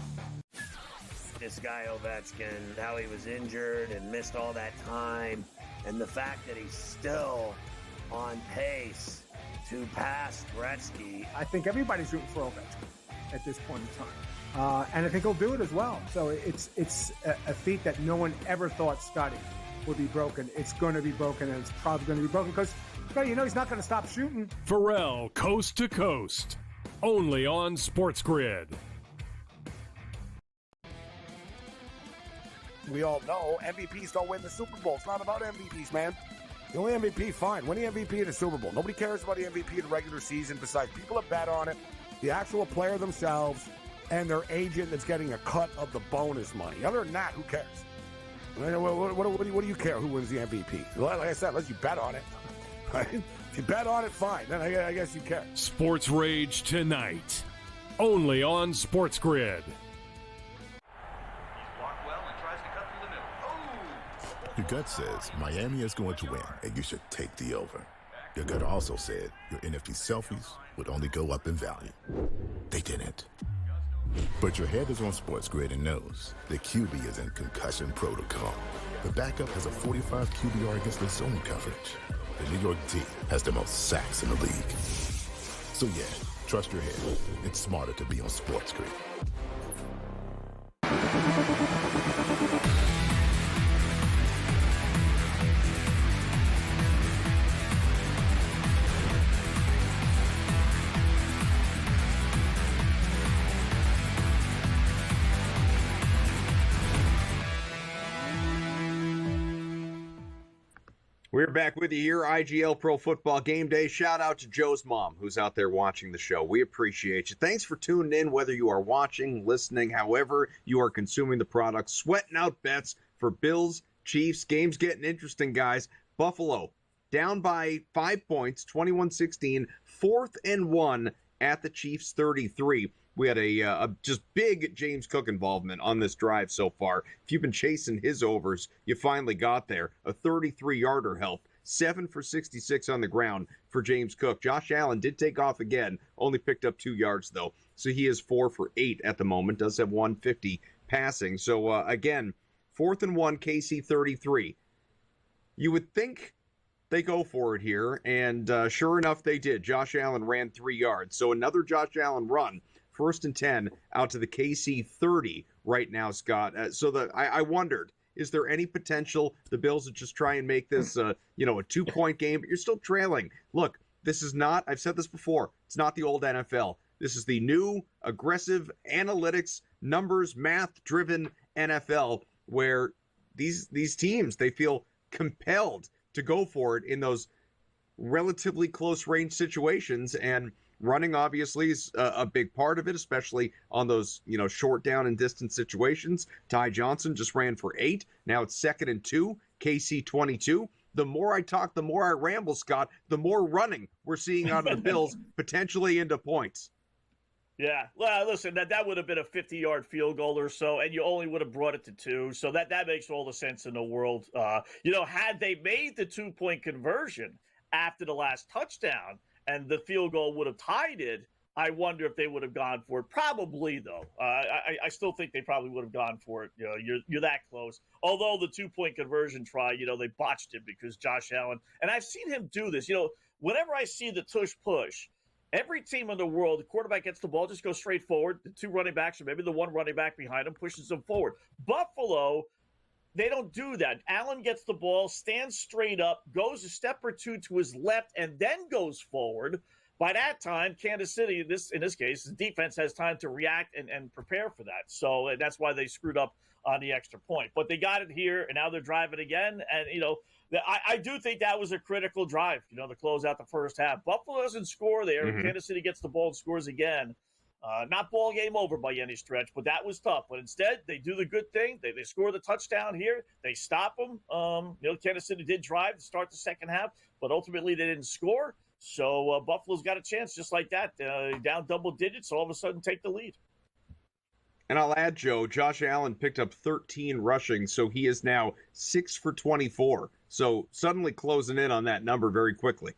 This guy Ovechkin, how he was injured and missed all that time, and the fact that he's still on pace to pass Gretzky. I think everybody's rooting for Ovechkin at this point in time, and I think he'll do it as well. So it's a feat that no one ever thought Scotty would be broken. It's going to be broken, and it's probably going to be broken because he's not going to stop shooting. Pharrell, Coast to Coast, only on SportsGrid. We all know MVPs don't win the Super Bowl. It's not about MVPs, man. The only MVP, fine. Win the MVP in the Super Bowl. Nobody cares about the MVP in the regular season besides people that bet on it, the actual player themselves, and their agent that's getting a cut of the bonus money. Other than that, who cares? What do you care who wins the MVP? Like I said, unless you bet on it. Right? If you bet on it, fine. Then I guess you care. Sports Rage tonight, only on SportsGrid. Your gut says Miami is going to win, and you should take the over. Your gut also said your NFT selfies would only go up in value. They didn't. But your head is on SportsGrid and knows the QB is in concussion protocol. The backup has a 45 QBR against the zone coverage. The New York D has the most sacks in the league. So yeah, trust your head. It's smarter to be on SportsGrid. We're back with you here, IGL Pro Football Game Day. Shout out to Joe's mom, who's out there watching the show. We appreciate you. Thanks for tuning in, whether you are watching, listening, however you are consuming the product. Sweating out bets for Bills, Chiefs. Game's getting interesting, guys. Buffalo down by 5 points, 21-16, 4th and 1 at the Chiefs 33. We had a just big James Cook involvement on this drive so far. If you've been chasing his overs, you finally got there. A 33-yarder help. 7 for 66 on the ground for James Cook. Josh Allen did take off again. Only picked up 2 yards, though. So he is 4 for 8 at the moment. Does have 150 passing. So, again, 4th and 1, KC 33. You would think they go for it here, and sure enough, they did. Josh Allen ran 3 yards. So another Josh Allen run. 1st and 10 out to the KC 30 right now, Scott. I wondered, is there any potential the Bills would just try and make this, a 2-point game, but you're still trailing? Look, this is not, I've said this before, it's not the old NFL. This is the new, aggressive, analytics, numbers, math-driven NFL where these teams, they feel compelled to go for it in those relatively close-range situations, and running obviously is a big part of it, especially on those, short down and distance situations. Ty Johnson just ran for 8. Now it's 2nd and 2, KC 22. The more I talk, the more I ramble, Scott, the more running we're seeing out of the Bills, potentially into points. Yeah, well, listen, that would have been a 50-yard field goal or so, and you only would have brought it to 2, so that makes all the sense in the world. Had they made the 2-point conversion after the last touchdown, and the field goal would have tied it, I wonder if they would have gone for it. Probably, though. I still think they probably would have gone for it. You're that close. Although the 2-point conversion try, they botched it because Josh Allen, and I've seen him do this. Whenever I see the tush-push, every team in the world, the quarterback gets the ball, just goes straight forward. The 2 running backs, or maybe the 1 running back behind him, pushes them forward. Buffalo, they don't do that. Allen gets the ball, stands straight up, goes a step or 2 to his left, and then goes forward. By that time, Kansas City, in this case, the defense has time to react and prepare for that. So that's why they screwed up on the extra point. But they got it here, and now they're driving again. And, I do think that was a critical drive, to close out the first half. Buffalo doesn't score there. Mm-hmm. Kansas City gets the ball and scores again. Not ball game over by any stretch, but that was tough. But instead, they do the good thing. They score the touchdown here. They stop them. Kansas City did drive to start the second half, but ultimately they didn't score. So Buffalo's got a chance just like that. Down double digits, all of a sudden take the lead. And I'll add, Joe, Josh Allen picked up 13 rushing, so he is now 6 for 24. So suddenly closing in on that number very quickly.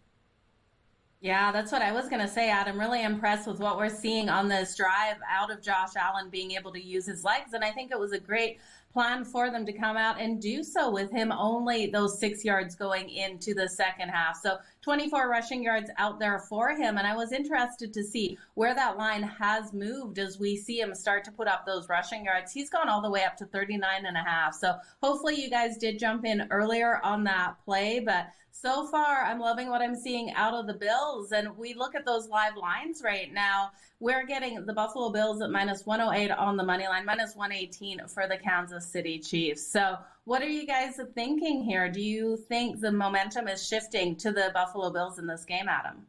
Yeah, that's what I was going to say, Adam. Really impressed with what we're seeing on this drive out of Josh Allen being able to use his legs. And I think it was a great plan for them to come out and do so with him only those 6 yards going into the second half. So 24 rushing yards out there for him. And I was interested to see where that line has moved as we see him start to put up those rushing yards. He's gone all the way up to 39.5. So hopefully you guys did jump in earlier on that play, but so far, I'm loving what I'm seeing out of the Bills. And we look at those live lines right now. We're getting the Buffalo Bills at minus 108 on the money line, minus 118 for the Kansas City Chiefs. So what are you guys thinking here? Do you think the momentum is shifting to the Buffalo Bills in this game, Adam?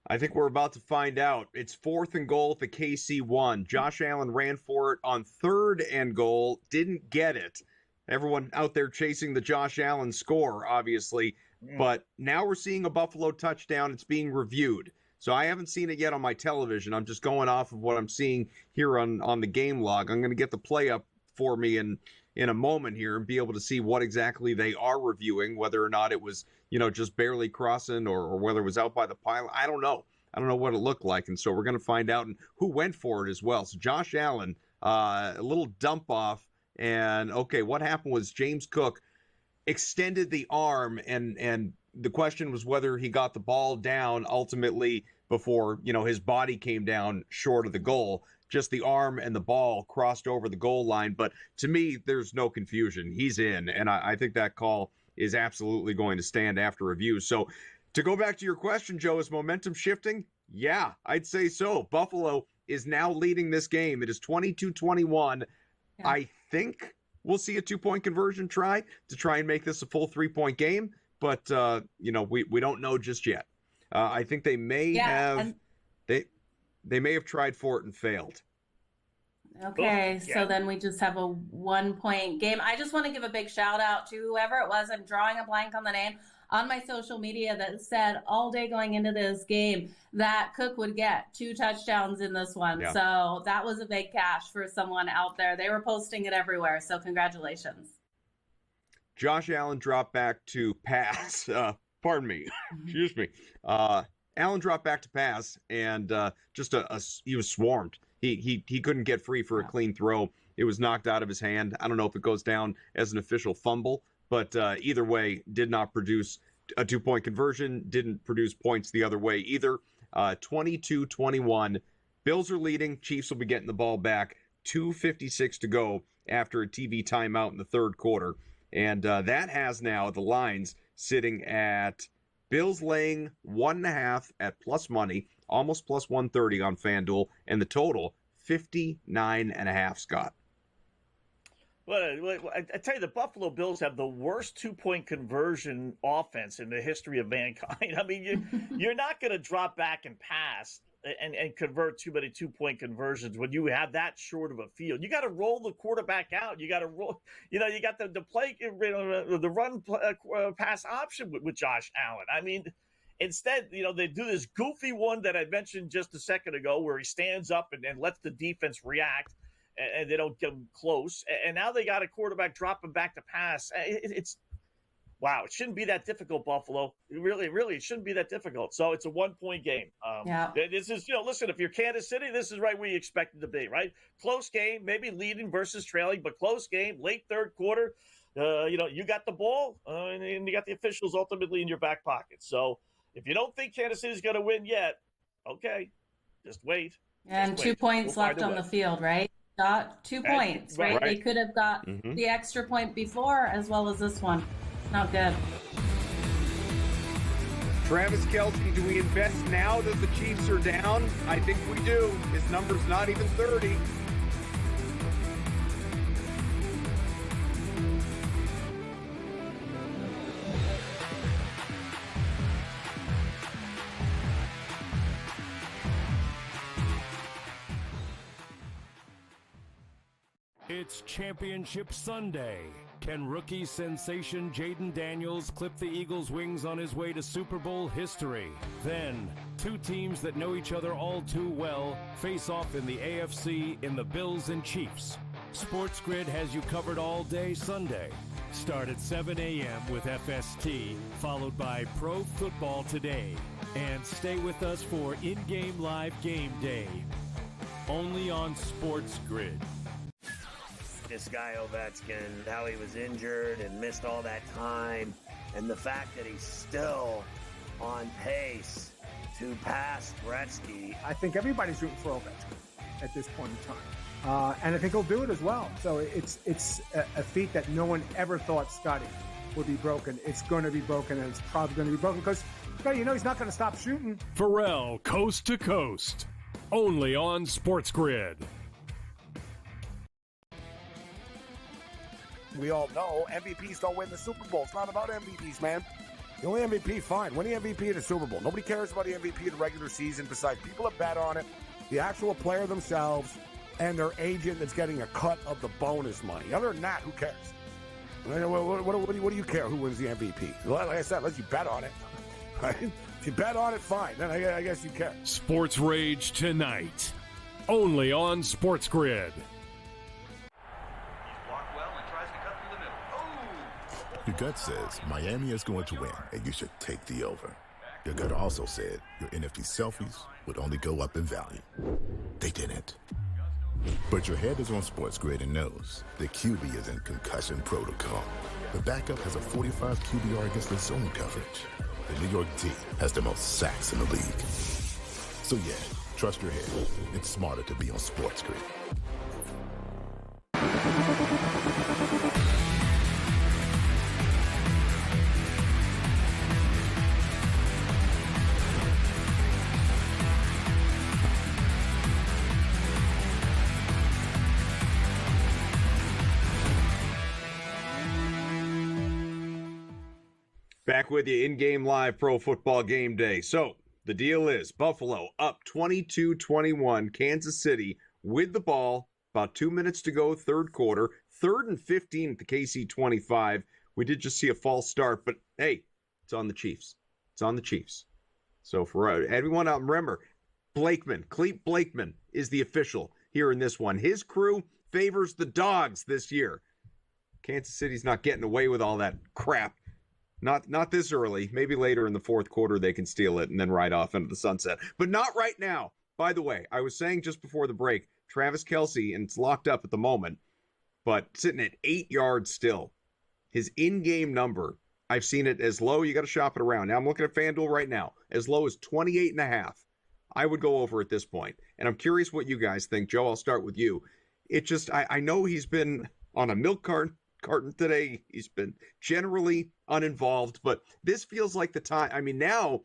I think we're about to find out. It's 4th and goal at the KC 1. Josh Allen ran for it on 3rd and goal, didn't get it. Everyone out there chasing the Josh Allen score, obviously. But now we're seeing a Buffalo touchdown. It's being reviewed. So I haven't seen it yet on my television. I'm just going off of what I'm seeing here on the game log. I'm going to get the play up for me in a moment here and be able to see what exactly they are reviewing, whether or not it was, just barely crossing or whether it was out by the pile. I don't know. I don't know what it looked like. And so we're going to find out and who went for it as well. So Josh Allen, a little dump off. And, okay, what happened was James Cook extended the arm, and the question was whether he got the ball down ultimately before, his body came down short of the goal. Just the arm and the ball crossed over the goal line. But to me, there's no confusion. He's in, and I think that call is absolutely going to stand after review. So to go back to your question, Joe, is momentum shifting? Yeah, I'd say so. Buffalo is now leading this game. It is 22-21. Yeah. I think we'll see a 2-point conversion try and make this a full 3-point game, but we don't know just yet. I think they may have they may have tried for it and failed. Okay, so then we just have a 1-point game. I just want to give a big shout out to whoever it was. I'm drawing a blank on the name on my social media that said all day going into this game that Cook would get 2 touchdowns in this one. Yeah. So that was a big cash for someone out there. They were posting it everywhere. So congratulations. Josh Allen dropped back to pass. Pardon me. Excuse me. Allen dropped back to pass and he was swarmed. He couldn't get free for a clean throw. It was knocked out of his hand. I don't know if it goes down as an official fumble, but either way, did not produce a 2-point conversion, didn't produce points the other way either. 22-21. Bills are leading. Chiefs will be getting the ball back. 2:56 to go after a TV timeout in the third quarter. And that has now the lines sitting at Bills laying 1.5 at plus money, almost plus 130 on FanDuel, and the total 59.5, Scott. Well, I tell you, the Buffalo Bills have the worst 2-point conversion offense in the history of mankind. I mean, you're not going to drop back and pass and convert too many 2-point conversions when you have that short of a field. You got to roll the quarterback out. You got to roll. You got the play, the run pass option with Josh Allen. I mean, instead, they do this goofy one that I mentioned just a second ago, where he stands up and lets the defense react. And they don't get them close. And now they got a quarterback dropping back to pass. It's wow. It shouldn't be that difficult, Buffalo. It shouldn't be that difficult. So it's a 1-point game. This is, listen, if you're Kansas City, this is right where you expect it to be, right? Close game, maybe leading versus trailing, but close game, late third quarter. You got the ball and you got the officials ultimately in your back pocket. So if you don't think Kansas City's going to win yet, okay, just wait. And 2 points left on the field, right? Got 2 points, right? They could have got the extra point before as well as this one. Not good. Travis Kelce, do we invest now that the Chiefs are down? I think we do. His number's not even 30. It's Championship Sunday. Can rookie sensation Jaden Daniels clip the Eagles' wings on his way to Super Bowl history? Then, two teams that know each other all too well face off in the AFC in the Bills and Chiefs. SportsGrid has you covered all day Sunday. Start at 7 a.m. with FST, followed by Pro Football Today. And stay with us for in-game live game day. Only on SportsGrid. This guy Ovechkin, how he was injured and missed all that time, and the fact that he's still on pace to pass Gretzky. I think everybody's rooting for Ovechkin at this point in time. And I think he'll do it as well. So it's a feat that no one ever thought Scotty would be broken. It's going to be broken, and it's probably going to be broken because, he's not going to stop shooting. Pharrell, Coast to Coast. Only on SportsGrid. We all know MVPs don't win the Super Bowl. It's not about MVPs, man. The only MVP, fine. Win the MVP in the Super Bowl. Nobody cares about the MVP in the regular season besides people that bet on it, the actual player themselves, and their agent that's getting a cut of the bonus money. Other than that, who cares? What do you care who wins the MVP? Like I said, unless you bet on it. Right? If you bet on it, fine. Then I guess you care. Sports Rage tonight. Only on SportsGrid. Your gut says Miami is going to win, and you should take the over. Your gut also said your NFT selfies would only go up in value. They didn't. But your head is on SportsGrid and knows the QB is in concussion protocol. The backup has a 45 QBR against the zone coverage. The New York D has the most sacks in the league. So yeah, trust your head. It's smarter to be on SportsGrid. Back with you in-game live Pro Football Game Day. So the deal is Buffalo up 22-21, Kansas City with the ball, about 2 minutes to go, third quarter, 3rd and 15 at the KC 25. We did just see a false start, but hey, it's on the Chiefs. It's on the Chiefs. So for everyone out, remember, Clete Blakeman is the official here in this one. His crew favors the Dogs this year. Kansas City's not getting away with all that crap. Not this early. Maybe later in the fourth quarter they can steal it and then ride off into the sunset. But not right now. By the way, I was saying just before the break, Travis Kelce, and it's locked up at the moment, but sitting at 8 yards still. His in-game number, I've seen it as low. You got to shop it around. Now I'm looking at FanDuel right now. As low as 28.5. I would go over at this point. And I'm curious what you guys think. Joe, I'll start with you. It just, I know he's been on a milk carton today. He's been generally uninvolved, but this feels like the time. I mean, now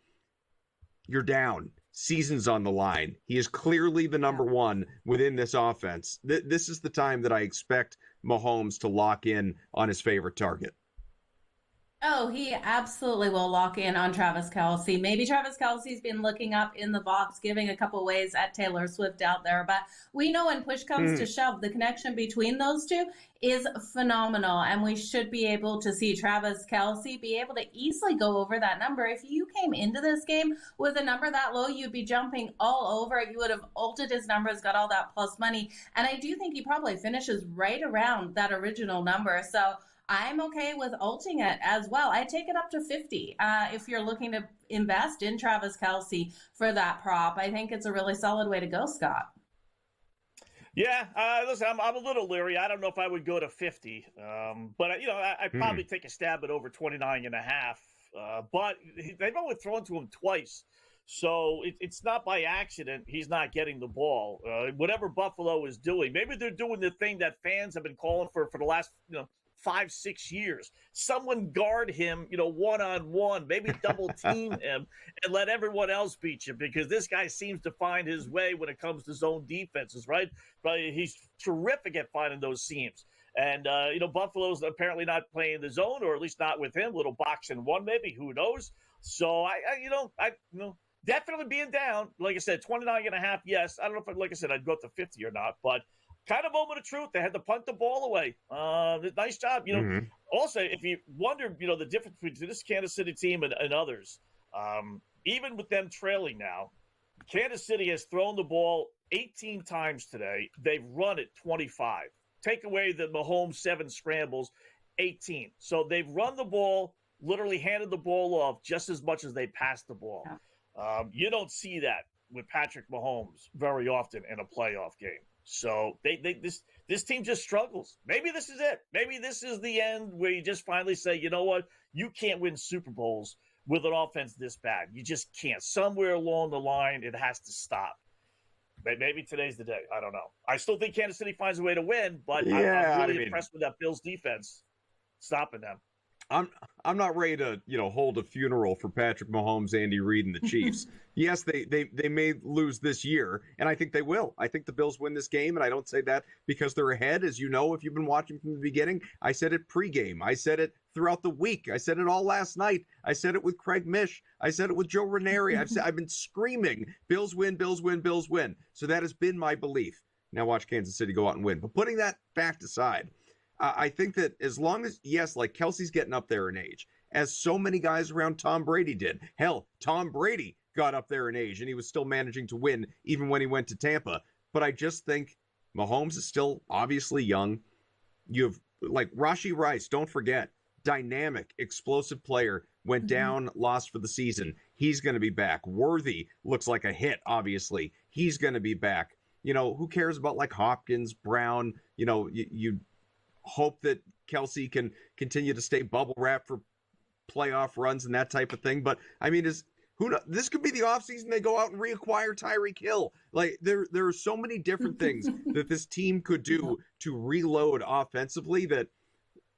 you're down. Season's on the line. He is clearly the number one within this offense. This is the time that I expect Mahomes to lock in on his favorite target. Oh, he absolutely will lock in on Travis Kelce. Maybe Travis Kelce's been looking up in the box, giving a couple ways at Taylor Swift out there. But we know when push comes to shove, the connection between those two is phenomenal. And we should be able to see Travis Kelce be able to easily go over that number. If you came into this game with a number that low, you'd be jumping all over it. You would have altered his numbers, got all that plus money. And I do think he probably finishes right around that original number. So I'm okay with alting it as well. I take it up to 50 if you're looking to invest in Travis Kelce for that prop. I think it's a really solid way to go, Scott. Yeah, listen, I'm a little leery. I don't know if I would go to 50, but I'd probably take a stab at over 29.5. But they've only thrown to him twice, so it's not by accident he's not getting the ball. Whatever Buffalo is doing, maybe they're doing the thing that fans have been calling for the last 5-6 years. Someone guard him, one-on-one, maybe double team him and let everyone else beat you, because this guy seems to find his way when it comes to zone defenses, right? But he's terrific at finding those seams. And, Buffalo's apparently not playing the zone, or at least not with him. Little box and one, maybe, who knows? So I definitely being down. Like I said, 29.5, yes. I don't know if, like I said, I'd go up to 50 or not, but kind of moment of truth. They had to punt the ball away. Nice job. Also, if you wonder, the difference between this Kansas City team and others, even with them trailing now, Kansas City has thrown the ball 18 times today. They've run it 25. Take away the Mahomes 7 scrambles, 18. So they've run the ball, literally handed the ball off just as much as they passed the ball. Yeah. You don't see that with Patrick Mahomes very often in a playoff game. So this team just struggles. Maybe this is it. Maybe this is the end where you just finally say, you know what? You can't win Super Bowls with an offense this bad. You just can't. Somewhere along the line, it has to stop. Maybe today's the day. I don't know. I still think Kansas City finds a way to win, but I'm really impressed with that Bills defense stopping them. I'm not ready to hold a funeral for Patrick Mahomes, Andy Reid, and the Chiefs. Yes, they may lose this year, and I think they will. I think the Bills win this game, and I don't say that because they're ahead. As you know, if you've been watching from the beginning, I said it pregame. I said it throughout the week. I said it all last night. I said it with Craig Mish. I said it with Joe Ranieri. I've been screaming, Bills win, Bills win, Bills win. So that has been my belief. Now watch Kansas City go out and win. But putting that fact aside, I think that as long as, yes, like Kelsey's getting up there in age, as so many guys around Tom Brady did. Hell, Tom Brady got up there in age, and he was still managing to win even when he went to Tampa. But I just think Mahomes is still obviously young. You have, like, Rashee Rice, don't forget, dynamic, explosive player, went down, lost for the season. He's going to be back. Worthy looks like a hit, obviously. He's going to be back. Who cares about, like, Hopkins, Brown? You hope that Kelsey can continue to stay bubble wrap for playoff runs and that type of thing. But I mean, this could be the offseason they go out and reacquire Tyreek Hill. Like there are so many different things that this team could do to reload offensively that,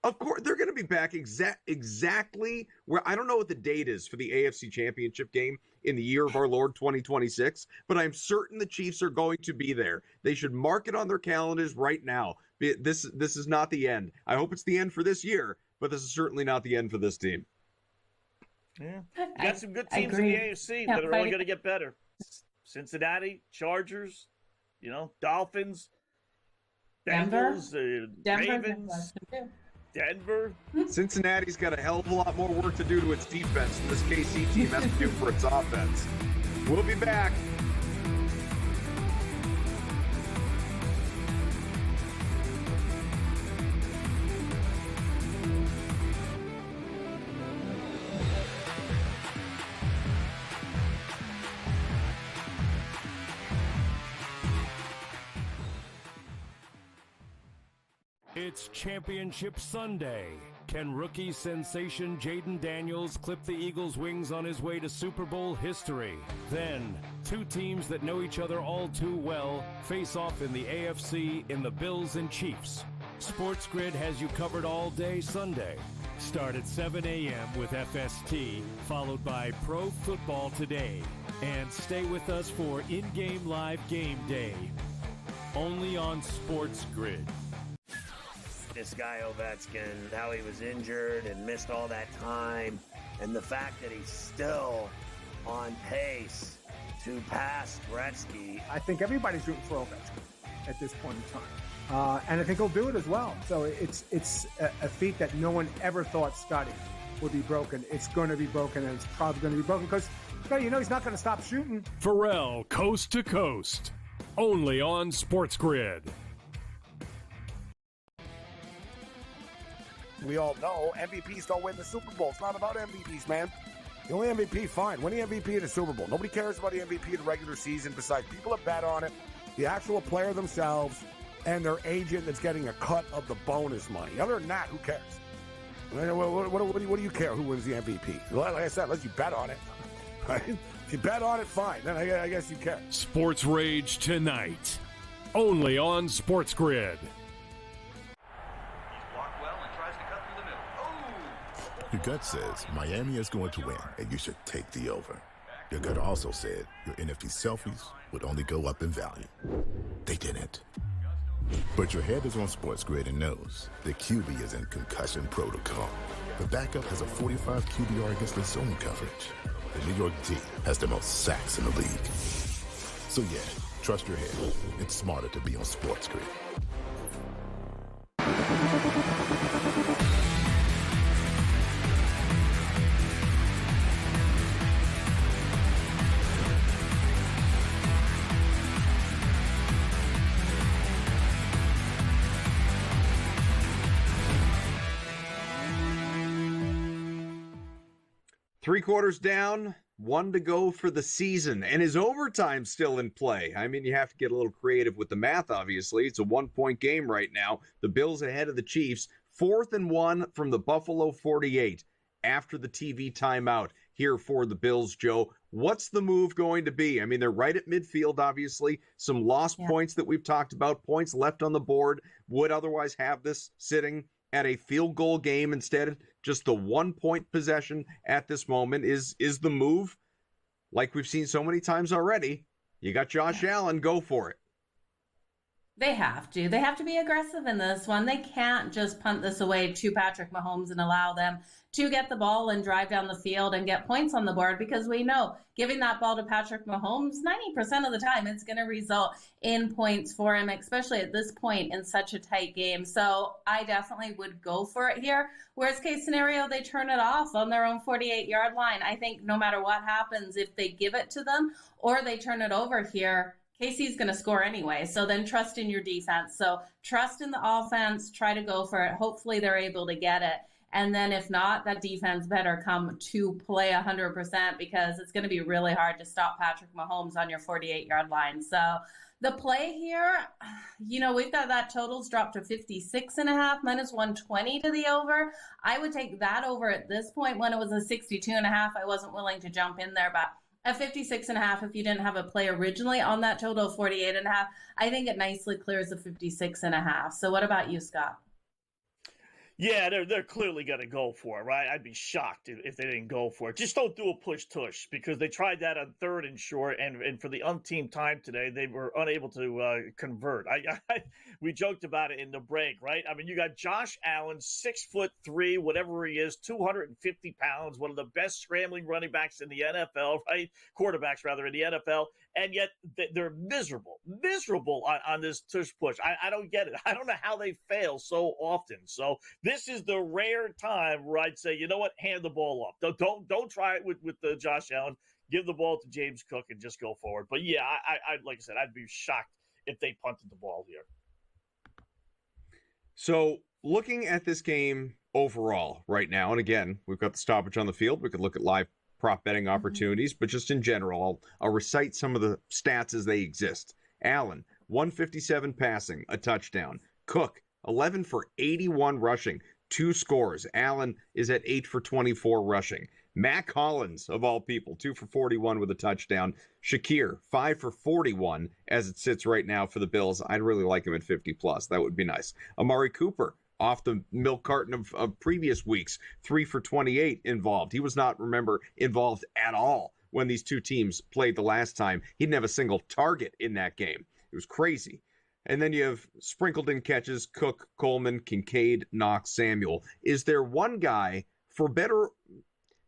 of course, they're going to be back exactly where, I don't know what the date is for the AFC Championship game in the year of our Lord 2026, but I'm certain the Chiefs are going to be there. They should mark it on their calendars right now. This is not the end. I hope it's the end for this year, but this is certainly not the end for this team. Yeah, you got some good teams in the AFC that are only going to get better. Cincinnati, Chargers, Dolphins, Bengals, Ravens, Denver. Cincinnati's got a hell of a lot more work to do to its defense than this KC team has to do for its offense. We'll be back. It's Championship Sunday. Can rookie sensation Jaden Daniels clip the Eagles' wings on his way to Super Bowl history? Then, two teams that know each other all too well face off in the AFC in the Bills and Chiefs. SportsGrid has you covered all day Sunday. Start at 7 a.m. with FST, followed by Pro Football Today. And stay with us for in-game live game day. Only on SportsGrid. This guy Ovechkin, how he was injured and missed all that time, and the fact that he's still on pace to pass Gretzky. I think everybody's rooting for Ovechkin at this point in time, and I think he'll do it as well. So it's a feat that no one ever thought Scotty would be broken. It's going to be broken, and it's probably going to be broken because he's not going to stop shooting. Pharrell, Coast to Coast, only on SportsGrid. We all know MVPs don't win the Super Bowl. It's not about MVPs, man. The only MVP, fine. Win the MVP in the Super Bowl. Nobody cares about the MVP in the regular season besides people that bet on it, the actual player themselves, and their agent that's getting a cut of the bonus money. Other than that, who cares? What do you care who wins the MVP? Like I said, unless you bet on it. Right? If you bet on it, fine. Then I guess you care. Sports Rage tonight, only on SportsGrid. Your gut says Miami is going to win, and you should take the over. Your gut also said your NFT selfies would only go up in value. They didn't. But your head is on SportsGrid and knows the QB is in concussion protocol. The backup has a 45 QBR against the zone coverage. The New York D has the most sacks in the league. So yeah, trust your head. It's smarter to be on SportsGrid. Three quarters down, one to go for the season, and is overtime still in play? I mean, you have to get a little creative with the math, obviously. It's a 1-point game right now. The Bills ahead of the Chiefs. 4th and 1 from the Buffalo 48 after the TV timeout here for the Bills, Joe. What's the move going to be? I mean, they're right at midfield, obviously. Some lost points that we've talked about, points left on the board, would otherwise have this sitting at a field goal game instead. Just the 1-point possession at this moment is the move. Like we've seen so many times already, you got Josh Allen, go for it. They have to. They have to be aggressive in this one. They can't just punt this away to Patrick Mahomes and allow them to get the ball and drive down the field and get points on the board, because we know giving that ball to Patrick Mahomes, 90% of the time, it's going to result in points for him, especially at this point in such a tight game. So I definitely would go for it here. Worst case scenario, they turn it off on their own 48-yard line. I think no matter what happens, if they give it to them or they turn it over here, KC's going to score anyway. So then trust in your defense. So trust in the offense, try to go for it. Hopefully they're able to get it. And then if not, that defense better come to play 100%, because it's going to be really hard to stop Patrick Mahomes on your 48-yard line. So the play here, we've got that totals dropped to 56.5 minus 120 to the over. I would take that over at this point. When it was a 62.5, I wasn't willing to jump in there, but at 56.5, if you didn't have a play originally on that total of 48.5, I think it nicely clears the 56.5. So what about you, Scott? Yeah, they're clearly going to go for it, right? I'd be shocked if they didn't go for it. Just don't do a push-tush, because they tried that on 3rd and short, and for the umpteenth time today, they were unable to convert. We joked about it in the break, right? I mean, you got Josh Allen, 6'3", whatever he is, 250 pounds, one of the best scrambling running backs in the NFL, right? Quarterbacks, rather, in the NFL, and yet they're miserable on this tush-push. I don't get it. I don't know how they fail so often. So this is the rare time where I'd say, you know what, hand the ball off. Don't try it with Josh Allen. Give the ball to James Cook and just go forward. But yeah, I like I said, I'd be shocked if they punted the ball here. So looking at this game overall right now, and again, we've got the stoppage on the field. We could look at live prop betting opportunities, but just in general, I'll recite some of the stats as they exist. Allen, 157 passing, a touchdown. Cook, 11 for 81 rushing, 2 scores. Allen is at 8 for 24 rushing. Mac Hollins, of all people, 2 for 41 with a touchdown. Shakir, 5 for 41 as it sits right now for the Bills. I'd really like him at 50+. That would be nice. Amari Cooper, off the milk carton of previous weeks, 3 for 28 involved. He was not, remember, involved at all when these two teams played the last time. He didn't have a single target in that game. It was crazy. And then you have sprinkled in catches, Cook, Coleman, Kincaid, Knox, Samuel. Is there one guy, for better,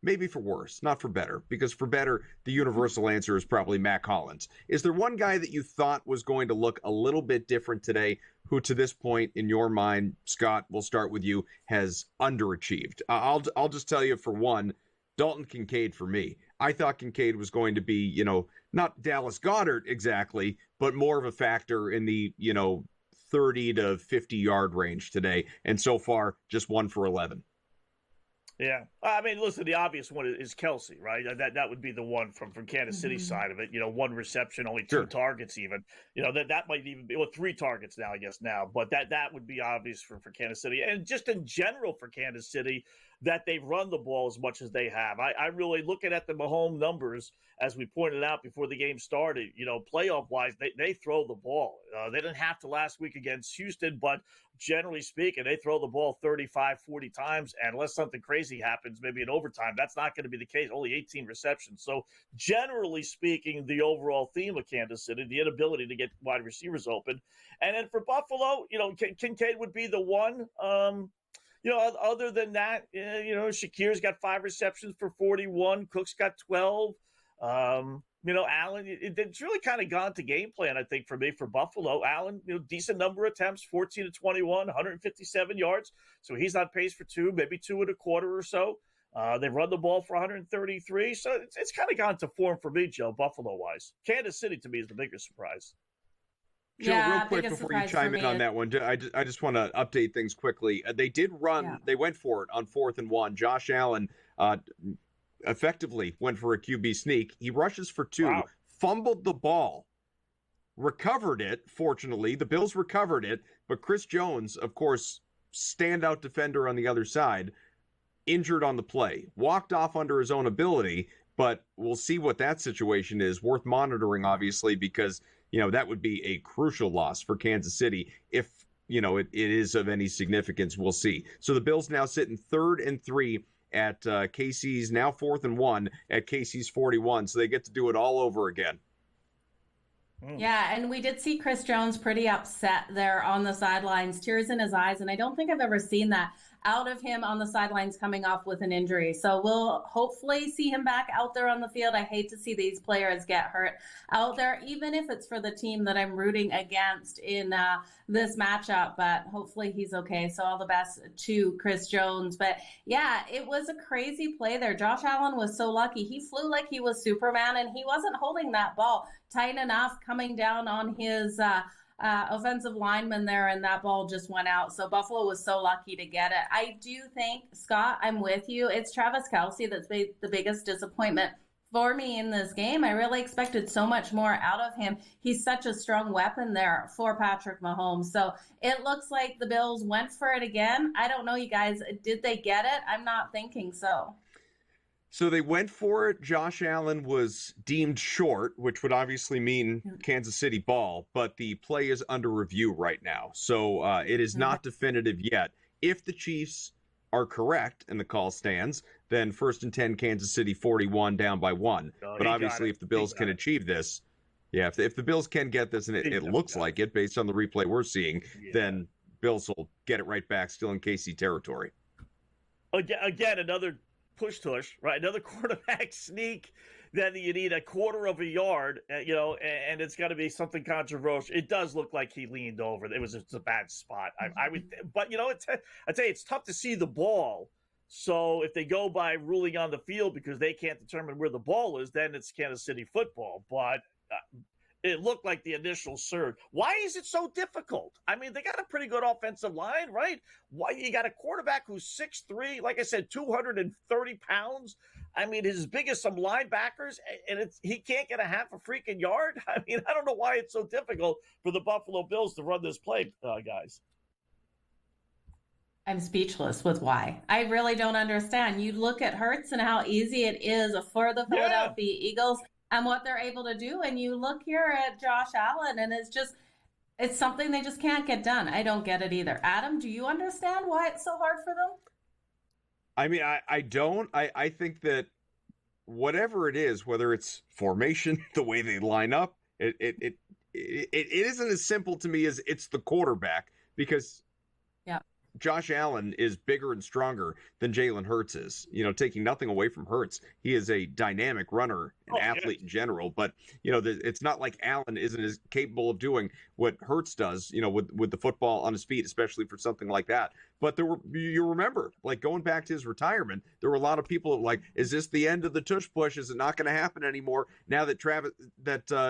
maybe for worse, not for better, because for better, the universal answer is probably Mac Hollins. Is there one guy that you thought was going to look a little bit different today, who to this point in your mind, Scott, we'll start with you, has underachieved? I'll just tell you, for one, Dalton Kincaid for me. I thought Kincaid was going to be, not Dallas Goedert exactly, but more of a factor in the, 30 to 50 yard range today. And so far, just 1 for 11. Yeah. I mean, listen, the obvious one is Kelsey, right? That would be the one from Kansas City side of it. 1 reception, only 2 targets even. That might even be, 3 targets now, I guess now. But that would be obvious for Kansas City. And just in general for Kansas City, that they've run the ball as much as they have. I really, looking at the Mahomes numbers, as we pointed out before the game started, playoff-wise, they throw the ball. They didn't have to last week against Houston, but generally speaking, they throw the ball 35, 40 times, and unless something crazy happens, maybe in overtime, that's not going to be the case. Only 18 receptions. So generally speaking, the overall theme of Kansas City, the inability to get wide receivers open. And then for Buffalo, Kincaid would be the one. Other than that, Shakir's got 5 receptions for 41. Cook's got 12. Allen, it's really kind of gone to game plan, I think, for me, for Buffalo. Allen, decent number of attempts, 14 to 21, 157 yards. So he's on pace for 2, maybe 2.25 or so. They've run the ball for 133. So it's kind of gone to form for me, Joe, Buffalo-wise. Kansas City, to me, is the bigger surprise. Joe, real quick before you chime in on that one, I just want to update things quickly. They did run, they went for it on 4th and 1. Josh Allen effectively went for a QB sneak. He rushes for 2, fumbled the ball, recovered it. Fortunately, the Bills recovered it, but Chris Jones, of course, standout defender on the other side, injured on the play, walked off under his own ability, but we'll see what that situation is. Worth monitoring, obviously, because that would be a crucial loss for Kansas City if, it is of any significance. We'll see. So the Bills now sit in 3rd and 3 at KC's, now 4th and 1 at KC's 41. So they get to do it all over again. Yeah, and we did see Chris Jones pretty upset there on the sidelines, tears in his eyes. And I don't think I've ever seen that out of him on the sidelines coming off with an injury. So we'll hopefully see him back out there on the field. I hate to see these players get hurt out there, even if it's for the team that I'm rooting against in this matchup, but hopefully he's okay. So all the best to Chris Jones. But yeah, it was a crazy play there. Josh Allen was so lucky. He flew like he was Superman, and he wasn't holding that ball tight enough coming down on his offensive lineman there, and that ball just went out. So Buffalo was so lucky to get it. I do think, Scott, I'm with you. It's Travis Kelce that's the biggest disappointment for me in this game. I really expected so much more out of him. He's such a strong weapon there for Patrick Mahomes. So it looks like the Bills went for it again. I don't know, you guys, did they get it? I'm not thinking so. So they went for it. Josh Allen was deemed short, which would obviously mean Kansas City ball, but the play is under review right now. So it is not definitive yet. If the Chiefs are correct and the call stands, then 1st and 10, Kansas City 41, down by 1. But obviously if the Bills can achieve this, if the Bills can get this, and it looks like it based on the replay we're seeing, then Bills will get it right back, still in KC territory. Again, another push, right? Another quarterback sneak. Then you need a 1/4 of a yard, and it's got to be something controversial. It does look like he leaned over. It was just a bad spot. I would, but I tell you, it's tough to see the ball. So if they go by ruling on the field because they can't determine where the ball is, then it's Kansas City football. But it looked like the initial surge. Why is it so difficult? I mean, they got a pretty good offensive line, right? Why you got a quarterback who's 6'3", like I said, 230 pounds. I mean, he's as big as some linebackers, and he can't get a half a freaking yard. I mean, I don't know why it's so difficult for the Buffalo Bills to run this play, guys. I'm speechless with why. I really don't understand. You look at Hurts and how easy it is for the Philadelphia Eagles and what they're able to do. And you look here at Josh Allen, and it's something they just can't get done. I don't get it either. Adam, do you understand why it's so hard for them? I mean, I don't. I think that whatever it is, whether it's formation, the way they line up, it isn't as simple to me as it's the quarterback, because Josh Allen is bigger and stronger than Jalen Hurts is. Taking nothing away from Hurts, he is a dynamic runner and athlete in general. But it's not like Allen isn't as capable of doing what Hurts does. With the football on his feet, especially for something like that. But you remember, like going back to his retirement, there were a lot of people like, is this the end of the tush push? Is it not going to happen anymore now that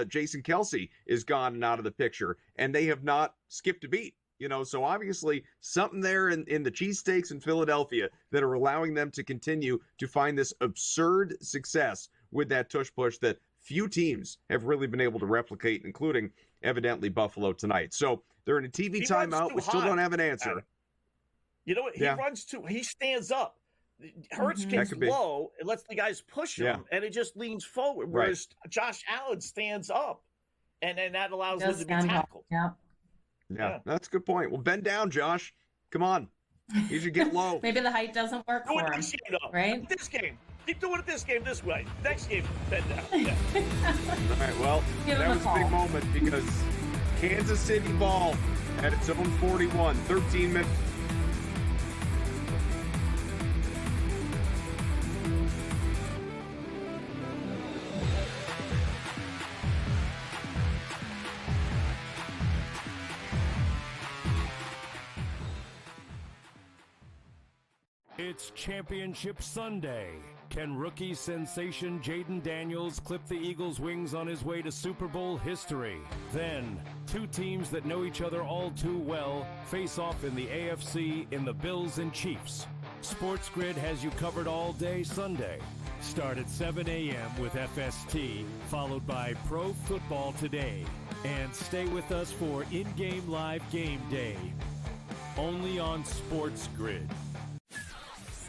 Jason Kelce is gone and out of the picture? And they have not skipped a beat. So obviously something there in the cheesesteaks in Philadelphia that are allowing them to continue to find this absurd success with that tush push that few teams have really been able to replicate, including evidently Buffalo tonight. So they're in a TV timeout. We still don't have an answer. You know what? He stands up. Hurts gets low and lets the guys push him, and it just leans forward. Whereas Josh Allen stands up, and then that allows him to be tackled. Yeah, that's a good point. Well, bend down, Josh. Come on. You should get low. Maybe the height doesn't work for him, right? This game. Keep doing it this game this way. Next game, bend down. All right, well, that was a big moment because Kansas City ball at its own 41, 13 minutes. It's Championship Sunday. Can rookie sensation Jaden Daniels clip the Eagles' wings on his way to Super Bowl history? Then, two teams that know each other all too well face off in the AFC in the Bills and Chiefs. SportsGrid has you covered all day Sunday. Start at 7 a.m. with FST, followed by Pro Football Today. And stay with us for in-game live game day. Only on SportsGrid.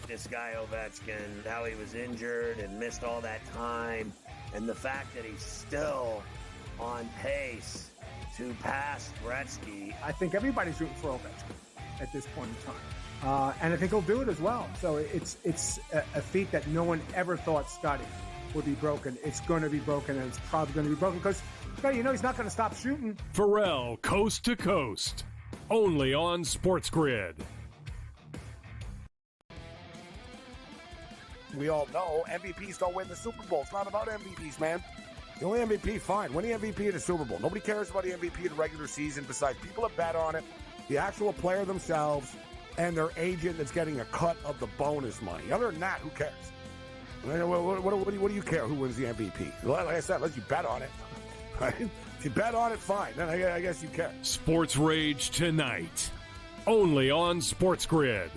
This guy Ovechkin, how he was injured and missed all that time, and the fact that he's still on pace to pass Gretzky. I think everybody's rooting for Ovechkin at this point in time. And I think he'll do it as well. So it's a feat that no one ever thought Scotty would be broken. It's going to be broken, and it's probably going to be broken because, he's not going to stop shooting. Pharrell, Coast to Coast. Only on SportsGrid. We all know MVPs don't win the Super Bowl. It's not about MVPs, man. The only MVP, fine. Win the MVP of the Super Bowl. Nobody cares about the MVP of the regular season besides people that bet on it, the actual player themselves, and their agent that's getting a cut of the bonus money. Other than that, who cares? What do you care who wins the MVP? Like I said, unless you bet on it. Right? If you bet on it, fine. Then I guess you care. Sports Rage tonight. Only on SportsGrid.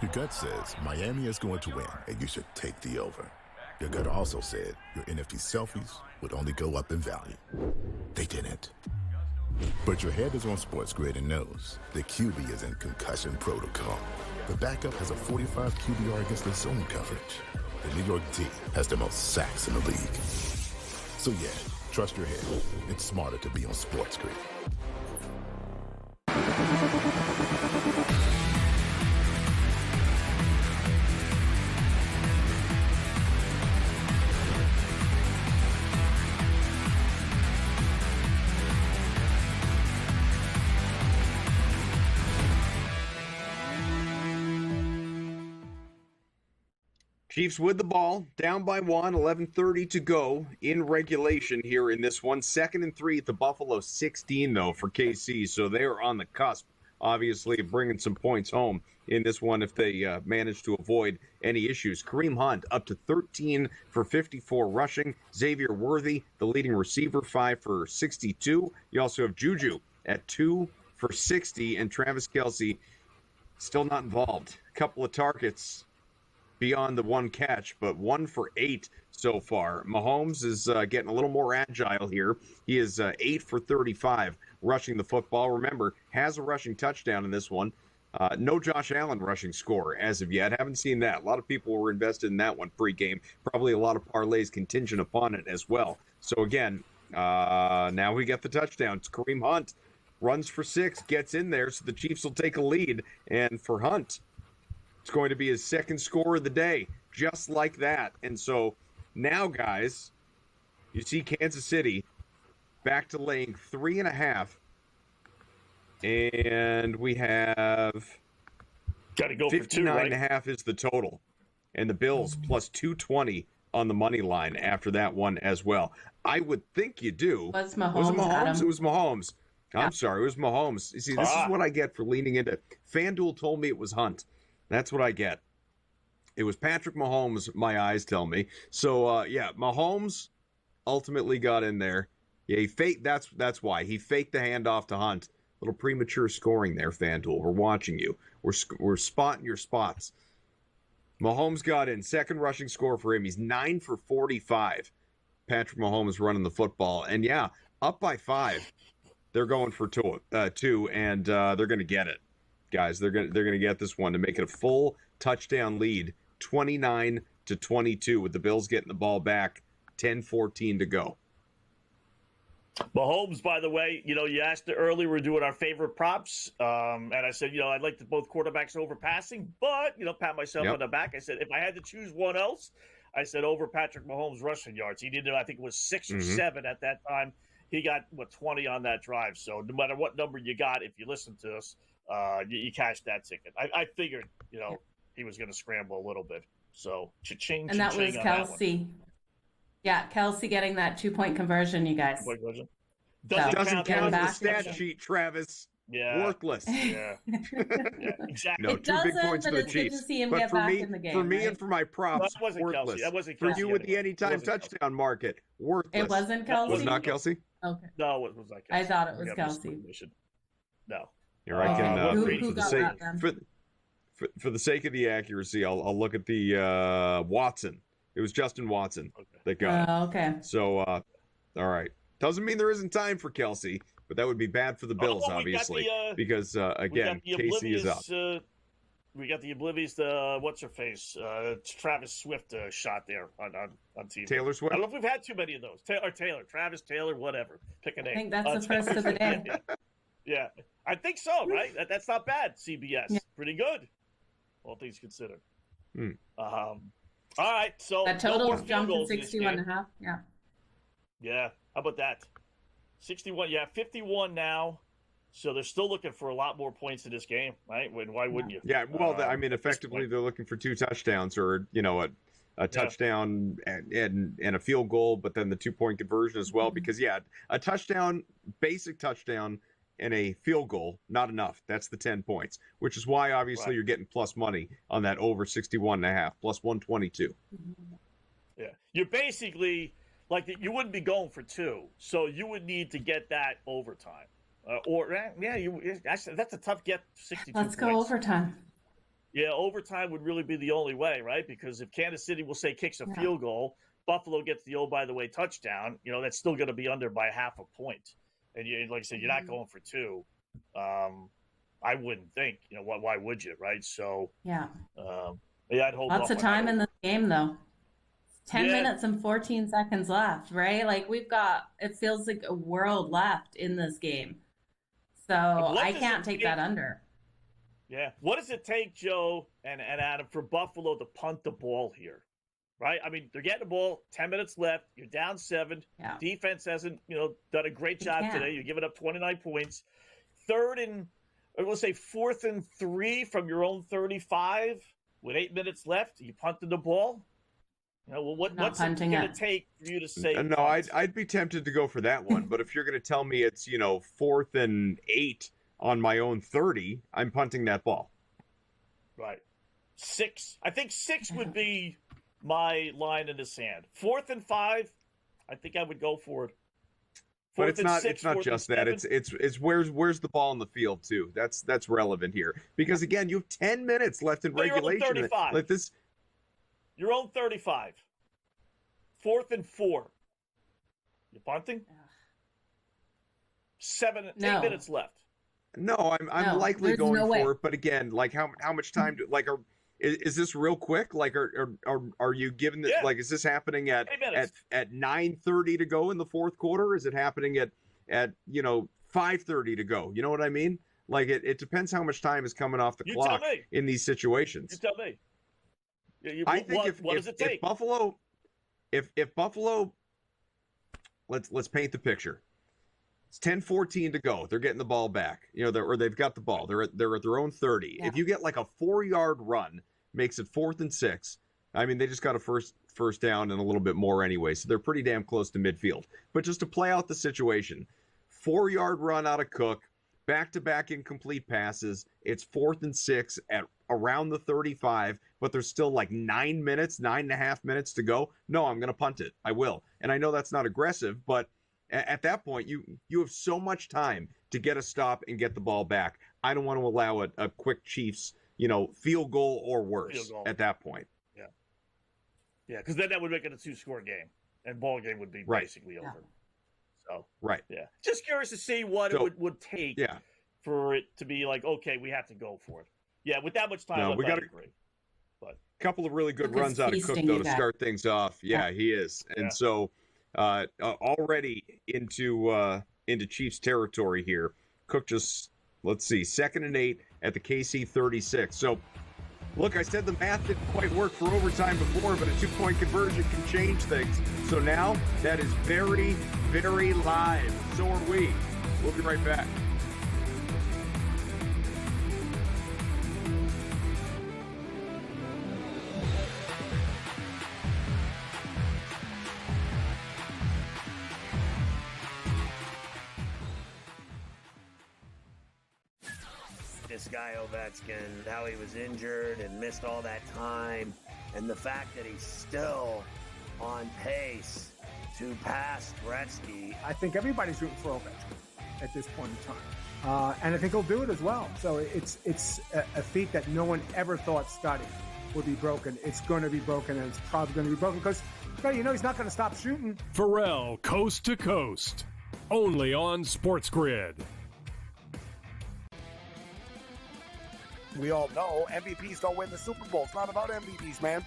Your gut says Miami is going to win, and you should take the over. Your gut also said your NFT selfies would only go up in value. They didn't. But your head is on SportsGrid and knows the QB is in concussion protocol. The backup has a 45 QBR against the zone coverage. The New York D has the most sacks in the league. So yeah, trust your head. It's smarter to be on SportsGrid. Chiefs with the ball, down by 1, 11:30 to go in regulation here in this one. 2nd and 3 at the Buffalo 16, though, for KC. So they are on the cusp, obviously, of bringing some points home in this one if they manage to avoid any issues. Kareem Hunt up to 13 for 54 rushing. Xavier Worthy, the leading receiver, 5 for 62. You also have Juju at 2 for 60. And Travis Kelce still not involved. A couple of targets beyond the one catch, but 1 for 8 so far. Mahomes is getting a little more agile here. He is 8 for 35 rushing the football. Remember, has a rushing touchdown in this one. No Josh Allen rushing score as of yet. Haven't seen that. A lot of people were invested in that one pregame. Probably a lot of parlays contingent upon it as well. So again, now we get the touchdown. It's Kareem Hunt. Runs for 6, gets in there, so the Chiefs will take a lead. And for Hunt, it's going to be his 2nd score of the day, just like that. And so now, guys, you see Kansas City back to laying 3.5. And we have got to go for 2, right? 59.5 is the total. And the Bills plus 220 on the money line after that one as well. I would think you do. Was Mahomes, was it Mahomes? Adam? It was Mahomes. Yeah. I'm sorry, it was Mahomes. You see, this is what I get for leaning into. FanDuel told me it was Hunt. That's what I get. It was Patrick Mahomes, my eyes tell me. So, yeah, Mahomes ultimately got in there. Yeah, he faked. That's why. He faked the handoff to Hunt. A little premature scoring there, FanDuel. We're watching you. We're spotting your spots. Mahomes got in. 2nd rushing score for him. He's 9 for 45. Patrick Mahomes running the football. And, yeah, up by 5. They're going for 2, and they're going to get it. Guys, they're gonna get this one to make it a full touchdown lead, 29-22, with the Bills getting the ball back, 10:14 to go. Mahomes, by the way, you asked earlier, we're doing our favorite props, and I said, I'd like to both quarterbacks over passing, but pat myself on the back. I said if I had to choose one else, I said over Patrick Mahomes rushing yards. He did, I think it was 6 or 7 at that time. He got 20 on that drive. So no matter what number you got, if you listen to us, you cashed that ticket. I figured, he was going to scramble a little bit. So cha-ching, and that was Kelce. Yeah, Kelce getting that 2-point conversion, you guys. Doesn't count on the stat sheet, Travis. Worthless. Yeah. Exactly. No, 2 big points for the it's good Chiefs. to see him But get for back me, in the game, for me right? and for my props, That wasn't worthless. Kelsey. That wasn't For Kelsey you with the anyway. anytime touchdown market, worthless. It wasn't Kelsey? Was not Kelsey? Okay. No, it was not Kelsey. I thought it We was got Kelsey. misinformation. No. Here I can who got that then? for the sake of the accuracy, I'll look at the Watson. It was Justin Watson that got it. Okay. So all right. Doesn't mean there isn't time for Kelsey, but that would be bad for the Bills, obviously, because again, Casey is up. We got the oblivious, what's her face? Travis Swift shot there on TV. Taylor Swift? I don't know if we've had too many of those. Travis Taylor, whatever. Pick a name. I think that's the first of the day. Yeah, I think so, right? That's not bad, CBS. Yeah. Pretty good, all things considered. All right, so that total jumped to 61.5. Yeah. Yeah, how about that? 61, 51 now. So they're still looking for a lot more points in this game, right? Why wouldn't you? Yeah, well, I mean, effectively, they're looking for 2 touchdowns or, a touchdown and a field goal, but then the 2-point conversion as well. Because, a touchdown, basic touchdown, and a field goal, not enough. That's the 10 points, which is why, obviously, you're getting plus money on that over 61.5, plus 122. Yeah, you're basically, you wouldn't be going for 2, so you would need to get that overtime. Actually, that's a tough get. 62. Let's go overtime. Yeah, overtime would really be the only way, right? Because if Kansas City will say kicks a field goal, Buffalo gets the by the way touchdown. That's still going to be under by half a point. And like I said, you're not going for 2. I wouldn't think. Why would you, right? So I'd hold lots of time in the game though. 10 minutes and 14 seconds left, right? We've got, it feels like a world left in this game. So I can't take that under. Yeah. What does it take, Joe and Adam, for Buffalo to punt the ball here? Right? I mean, they're getting the ball, 10 minutes left. You're down 7. Yeah. Defense hasn't, done a great job today. You're giving up 29 points. 4th and 3 from your own 35 with 8 minutes left. You punted the ball. What's it going to take for you to say? No, I'd be tempted to go for that one. But if you're going to tell me it's 4th and 8 on my own 30, I'm punting that ball. Right. 6. I think 6 would be my line in the sand. 4th and 5, I think I would go for it. But it's not just that. It's where's the ball in the field too. That's relevant here because again, you have 10 minutes left in regulation. 35. Like this. Your own 35. 4th and 4. You punting? 8 minutes left. No, I'm likely going for it. But again, how much time is this real quick? Are you giving this? Is this happening at 9:30 to go in the fourth quarter? Is it happening at 5:30 to go? You know what I mean? It depends how much time is coming off the clock in these situations. You tell me. I think what does it take? If Buffalo, let's paint the picture. It's 10:14 to go. They're getting the ball back. They've got the ball. They're at their own 30. Yeah. If you get a 4-yard run, makes it 4th and 6. I mean, they just got a first down and a little bit more anyway, so they're pretty damn close to midfield. But just to play out the situation, 4-yard run out of Cook, back-to-back incomplete passes. It's 4th and 6 at around the 35, but there's still 9.5 minutes to go. No, I'm going to punt it. I will. And I know that's not aggressive, but at that point, you have so much time to get a stop and get the ball back. I don't want to allow a quick Chiefs, field goal or worse at that point. Yeah. Yeah, because then that would make it a 2-score game, and ball game would be basically over. So yeah, just curious to see what it would take for it to be okay, we have to go for it. Yeah, with that much time, we got to agree. But a couple of really good runs out of Cook though to start things off. Yeah, he is, and so already into Chiefs territory here. Cook just 2nd and 8 at the KC 36. So. Look, I said the math didn't quite work for overtime before, but a 2-point conversion can change things. So now that is very, very live. So are we. We'll be right back. guy Ovechkin, how he was injured and missed all that time, and the fact that he's still on pace to pass Gretzky. I think everybody's rooting for Ovechkin at this point in time. And I think he'll do it as well. So it's a feat that no one ever thought Scotty would be broken. It's going to be broken, and it's probably going to be broken because, he's not going to stop shooting. Pharrell, Coast to Coast, only on SportsGrid. We all know MVPs don't win the Super Bowl. It's not about MVPs, man.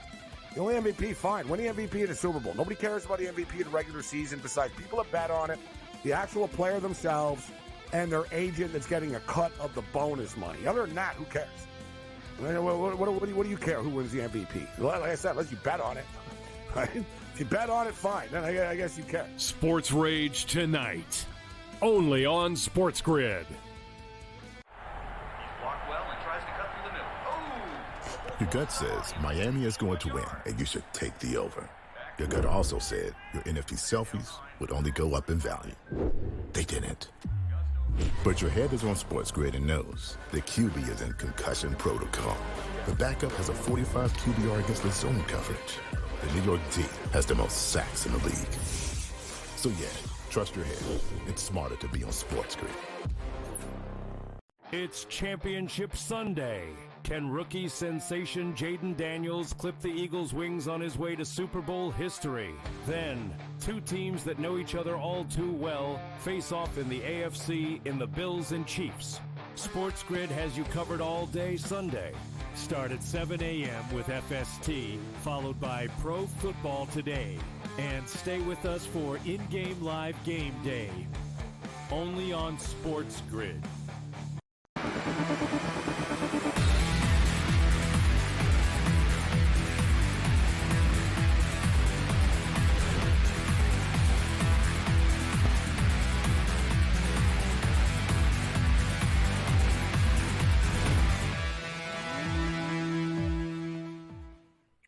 The only MVP, fine. Win the MVP in the Super Bowl. Nobody cares about the MVP in the regular season besides people that bet on it, the actual player themselves, and their agent that's getting a cut of the bonus money. Other than that, who cares? What do you care who wins the MVP? Like I said, unless you bet on it. Right? If you bet on it, fine. Then I guess you care. Sports Rage tonight, only on SportsGrid. Your gut says Miami is going to win, and you should take the over. Your gut also said your NFT selfies would only go up in value. They didn't. But your head is on SportsGrid and knows the QB is in concussion protocol. The backup has a 45 QBR against the zone coverage. The New York D has the most sacks in the league. So yeah, trust your head. It's smarter to be on SportsGrid. It's Championship Sunday. Can rookie sensation Jaden Daniels clip the Eagles' wings on his way to Super Bowl history? Then, two teams that know each other all too well face off in the AFC in the Bills and Chiefs. SportsGrid has you covered all day Sunday. Start at 7 a.m. with FST, followed by Pro Football Today. And stay with us for in-game live game day. Only on SportsGrid.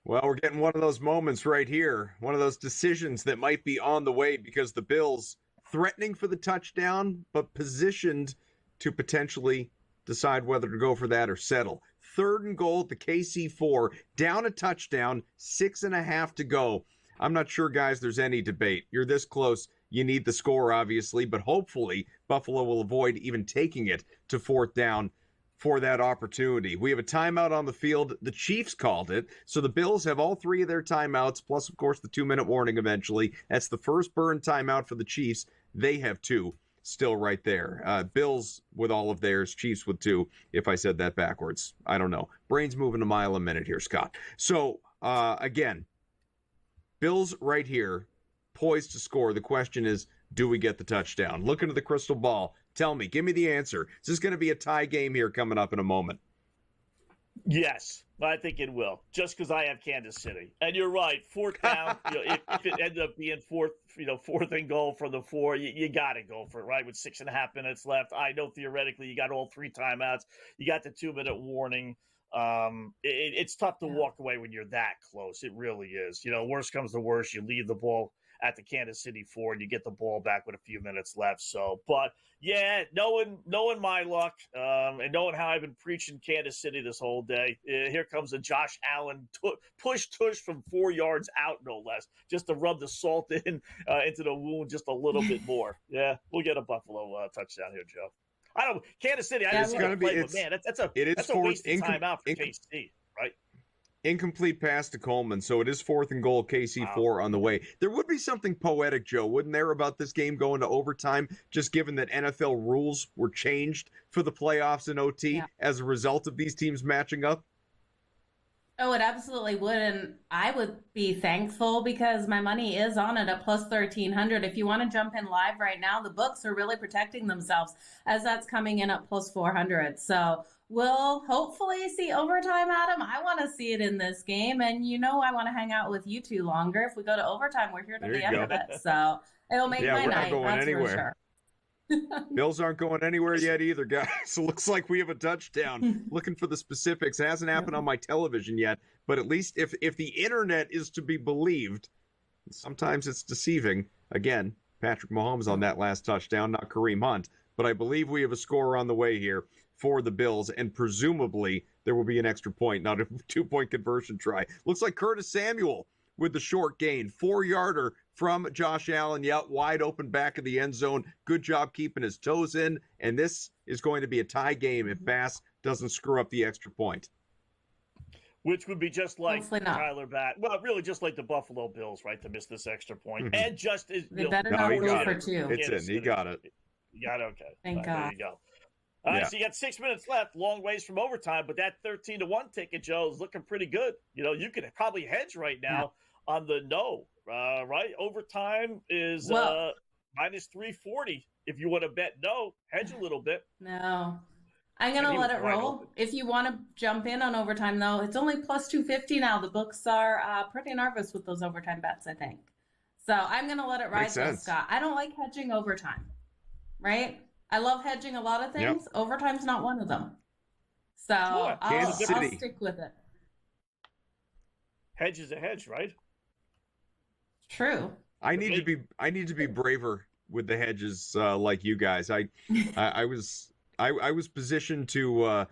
Well, we're getting one of those moments right here, one of those decisions that might be on the way because the Bills threatening for the touchdown, but positioned to potentially decide whether to go for that or settle. 3rd and goal at the KC4, down a touchdown, 6.5 to go. I'm not sure, guys, there's any debate. You're this close. You need the score, obviously, but hopefully Buffalo will avoid even taking it to 4th down for that opportunity. We have a timeout on the field. The Chiefs called it. So the Bills have all 3 of their timeouts, plus, of course, the 2-minute warning eventually. That's the first burn timeout for the Chiefs. They have 2 still right there. Bills with all of theirs, Chiefs with 2, if I said that backwards. I don't know. Brain's moving a mile a minute here, Scott. So, again, Bills right here, poised to score. The question is, do we get the touchdown? Look into the crystal ball. Tell me, give me the answer. Is this going to be a tie game here coming up in a moment? Yes, I think it will, just because I have Kansas City. And you're right, 4th down, if it ended up being 4th and goal from the 4, you got to go for it, right, with 6.5 minutes left. I know theoretically you got all 3 timeouts. You got the 2-minute warning. It's tough to walk away when you're that close. It really is. Worst comes to worst, you leave the ball at the Kansas City 4 and you get the ball back with a few minutes left. So, but yeah, knowing my luck and knowing how I've been preaching Kansas City this whole day, here comes a Josh Allen push from 4 yards out, no less, just to rub the salt in into the wound just a little bit more. Yeah, we'll get a Buffalo touchdown here, Joe. Kansas City. I didn't see them play, but man, that's a waste of time out for KC, right? Incomplete pass to Coleman, so it is 4th and goal, KC4 on the way. There would be something poetic, Joe, wouldn't there, about this game going to overtime, just given that NFL rules were changed for the playoffs in OT as a result of these teams matching up? Oh, it absolutely would, and I would be thankful because my money is on it at plus 1,300. If you want to jump in live right now, the books are really protecting themselves as that's coming in at plus 400. So we'll hopefully see overtime, Adam. I want to see it in this game, and I want to hang out with you 2 longer. If we go to overtime, we're here to the end of it. So it'll make my night. That's for sure. Bills aren't going anywhere yet either, guys. So looks like we have a touchdown. Looking for the specifics. Hasn't happened on my television yet, but at least if the internet is to be believed, sometimes it's deceiving. Again, Patrick Mahomes on that last touchdown, not Kareem Hunt. But I believe we have a score on the way here. for the Bills, and presumably there will be an extra point, not a 2-point conversion try. Looks like Curtis Samuel with the short gain, 4-yarder from Josh Allen. Yep, wide open back of the end zone. Good job keeping his toes in, and this is going to be a tie game if Bass doesn't screw up the extra point. Which would be just like Tyler Bass. Well, really just like the Buffalo Bills, right, to miss this extra point. Mm-hmm. And just as they better not go for 2. It's in. He got it. You got it. Okay. Thank God. There you go. All right, so you got 6 minutes left, long ways from overtime, but that 13-1 ticket, Joe, is looking pretty good. You know, you could probably hedge right now on the no, right? Overtime is minus 340. If you want to bet no, hedge a little bit. No. I'm going to let it roll. If you want to jump in on overtime, though, it's only plus 250 now. The books are pretty nervous with those overtime bets, I think. So I'm going to let it ride, though, Scott. I don't like hedging overtime, right? I love hedging a lot of things. Yep. Overtime's not one of them. So I'll stick with it. Hedge is a hedge, right? True. I need to be braver with the hedges like you guys. I was positioned to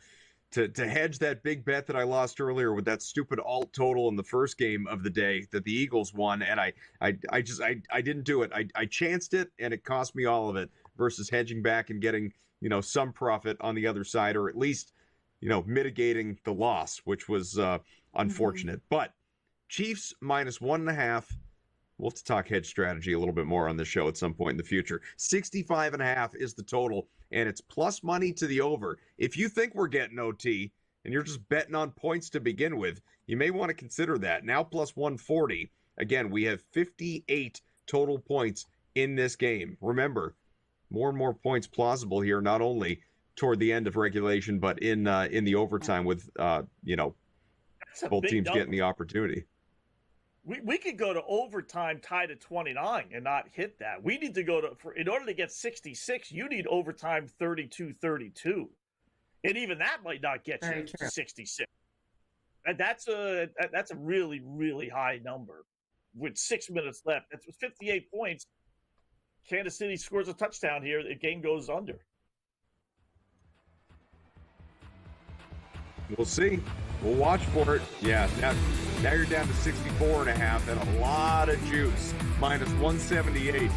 hedge that big bet that I lost earlier with that stupid alt total in the first game of the day that the Eagles won, and I didn't do it. I chanced it, and it cost me all of it. Versus hedging back and getting, some profit on the other side, or at least, mitigating the loss, which was unfortunate. But Chiefs minus 1.5. We'll have to talk hedge strategy a little bit more on this show at some point in the future. 65.5 is the total, and it's plus money to the over. If you think we're getting OT and you're just betting on points to begin with, you may want to consider that. Now plus 140. Again, we have 58 total points in this game. Remember, more and more points plausible here, not only toward the end of regulation, but in the overtime with both teams getting the opportunity. We could go to overtime tied at 29 and not hit that. We need to go in order to get 66, you need overtime 32-32. And even that might not get you to 66. And that's a really, really high number. With 6 minutes left, that's 58 points. Kansas City scores a touchdown here. The game goes under. We'll see. We'll watch for it. Yeah, now you're down to 64.5 and a lot of juice. Minus 178.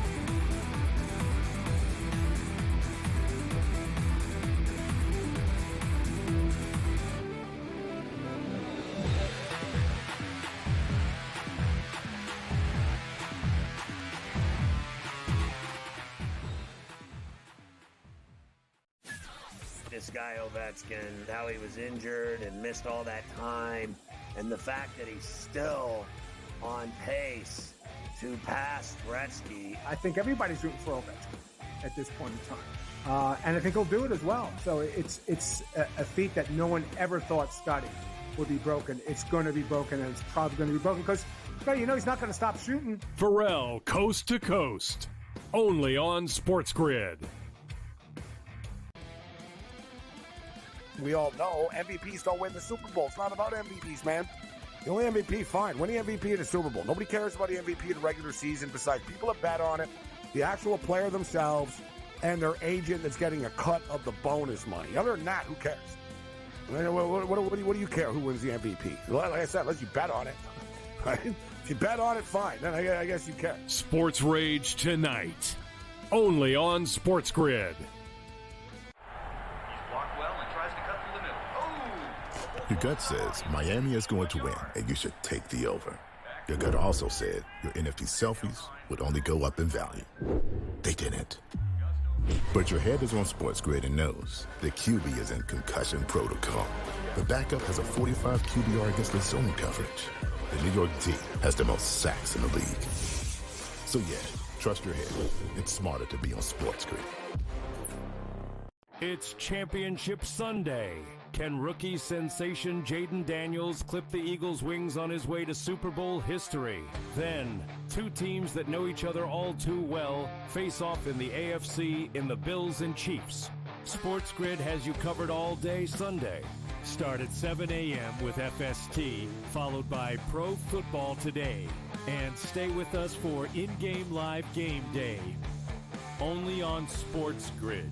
This guy Ovechkin, how he was injured and missed all that time, and the fact that he's still on pace to pass Gretzky. I think everybody's rooting for Ovechkin at this point in time, and I think he'll do it as well. So it's a feat that no one ever thought Scotty would be broken. It's going to be broken, and it's probably going to be broken because Scotty, he's not going to stop shooting. Pharrell, coast to coast, only on SportsGrid. We all know MVPs don't win the Super Bowl. It's not about MVPs, man. The only MVP, fine. Win the MVP in the Super Bowl. Nobody cares about the MVP in the regular season besides people that bet on it, the actual player themselves, and their agent that's getting a cut of the bonus money. Other than that, who cares? What do you care who wins the MVP? Like I said, unless you bet on it. Right? If you bet on it, fine. Then I guess you care. Sports Rage tonight, only on SportsGrid. Your gut says Miami is going to win, and you should take the over. Your gut also said your NFT selfies would only go up in value. They didn't. But your head is on SportsGrid and knows the QB is in concussion protocol. The backup has a 45 QBR against the zone coverage. The New York D has the most sacks in the league. So yeah, trust your head. It's smarter to be on SportsGrid. It's Championship Sunday. Can rookie sensation Jaden Daniels clip the Eagles' wings on his way to Super Bowl history? Then, two teams that know each other all too well face off in the AFC in the Bills and Chiefs. SportsGrid has you covered all day Sunday. Start at 7 a.m. with FST, followed by Pro Football Today. And stay with us for in-game live game day. Only on SportsGrid.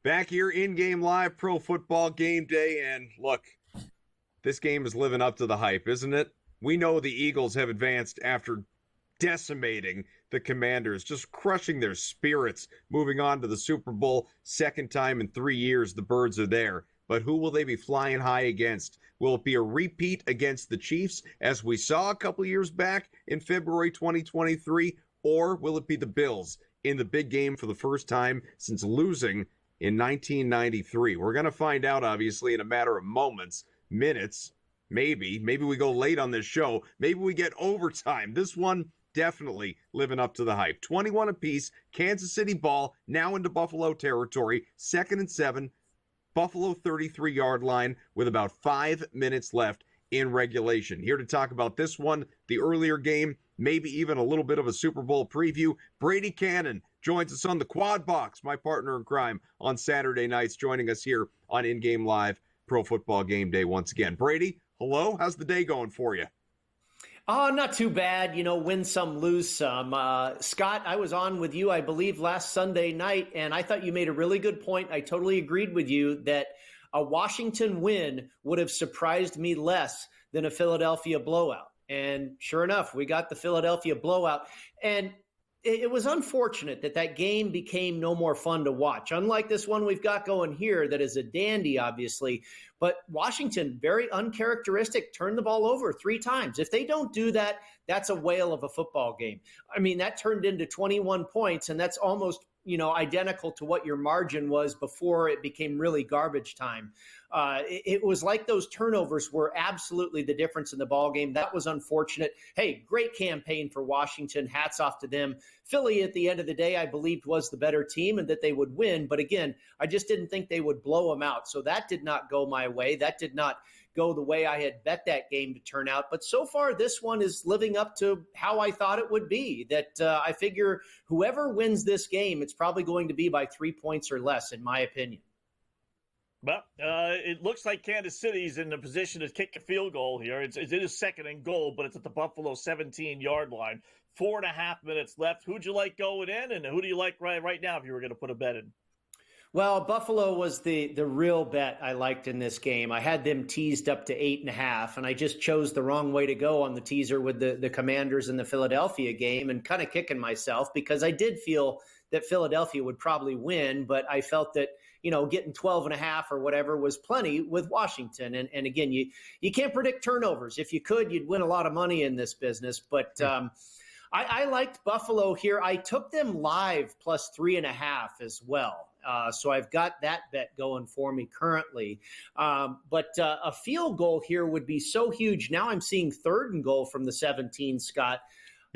Back here in-game live, Pro Football Game Day, and look, this game is living up to the hype, isn't it? We know the Eagles have advanced after decimating the Commanders, just crushing their spirits, moving on to the Super Bowl, second time in 3 years the Birds are there. But who will they be flying high against? Will it be a repeat against the Chiefs, as we saw a couple years back in February 2023, or will it be the Bills in the big game for the first time since losing in 1993? We're going to find out, obviously, in a matter of moments, minutes, maybe we go late on this show. Maybe we get overtime. This one definitely living up to the hype. 21 apiece, Kansas City ball, now into Buffalo territory, 2nd and 7, Buffalo 33-yard line with about 5 minutes left in regulation. Here to talk about this one, the earlier game, maybe even a little bit of a Super Bowl preview, Brady Cannon joins us on the Quad Box, my partner in crime on Saturday nights, joining us here on In Game Live Pro Football Game Day once again. Brady, hello. How's the day going for you? Oh, not too bad. Win some, lose some. Scott, I was on with you, I believe, last Sunday night, and I thought you made a really good point. I totally agreed with you that a Washington win would have surprised me less than a Philadelphia blowout. And sure enough, we got the Philadelphia blowout. And it was unfortunate that game became no more fun to watch. Unlike this one we've got going here that is a dandy, obviously. But Washington, very uncharacteristic, turned the ball over 3 times. If they don't do that, that's a whale of a football game. I mean, that turned into 21 points, and that's almost identical to what your margin was before it became really garbage time. It was like those turnovers were absolutely the difference in the ball game. That was unfortunate. Hey, great campaign for Washington. Hats off to them. Philly, at the end of the day, I believed was the better team and that they would win. But again, I just didn't think they would blow them out. So that did not go my way. That did not go the way I had bet that game to turn out. But so far, this one is living up to how I thought it would be. That I figure whoever wins this game, it's probably going to be by 3 points or less, in my opinion. Well, it looks like Kansas City's in the position to kick a field goal here. It is 2nd and goal, but it's at the Buffalo 17-yard line. 4.5 minutes left. Who'd you like going in, and who do you like right now if you were going to put a bet in? Well, Buffalo was the real bet I liked in this game. I had them teased up to 8.5, and I just chose the wrong way to go on the teaser with the Commanders in the Philadelphia game, and kind of kicking myself because I did feel that Philadelphia would probably win, but I felt that getting 12.5 or whatever was plenty with Washington. And again, you can't predict turnovers. If you could, you'd win a lot of money in this business. But I liked Buffalo here. I took them live plus 3.5 as well. So I've got that bet going for me currently. But a field goal here would be so huge. Now I'm seeing 3rd and goal from the 17, Scott.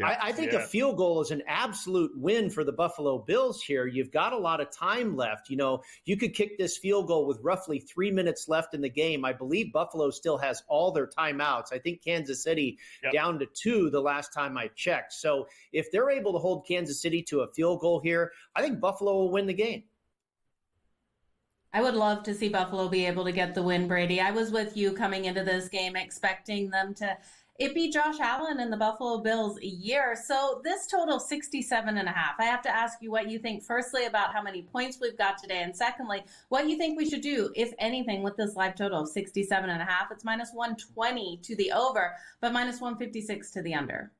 Yeah, I think a field goal is an absolute win for the Buffalo Bills here. You've got a lot of time left. You could kick this field goal with roughly 3 minutes left in the game. I believe Buffalo still has all their timeouts. I think Kansas City down to 2 the last time I checked. So if they're able to hold Kansas City to a field goal here, I think Buffalo will win the game. I would love to see Buffalo be able to get the win, Brady. I was with you coming into this game expecting them to beat Josh Allen and the Buffalo Bills a year. So this total 67.5. I have to ask you what you think, firstly, about how many points we've got today, and secondly, what you think we should do, if anything, with this live total of 67.5. It's minus 120 to the over, but minus 156 to the under.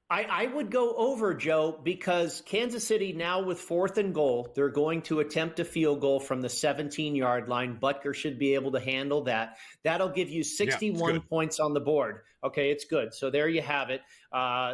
I would go over, Joe, because Kansas City now with 4th and goal, they're going to attempt a field goal from the 17-yard line. Butker should be able to handle that. That'll give you 61 points on the board. Okay, it's good. So there you have it.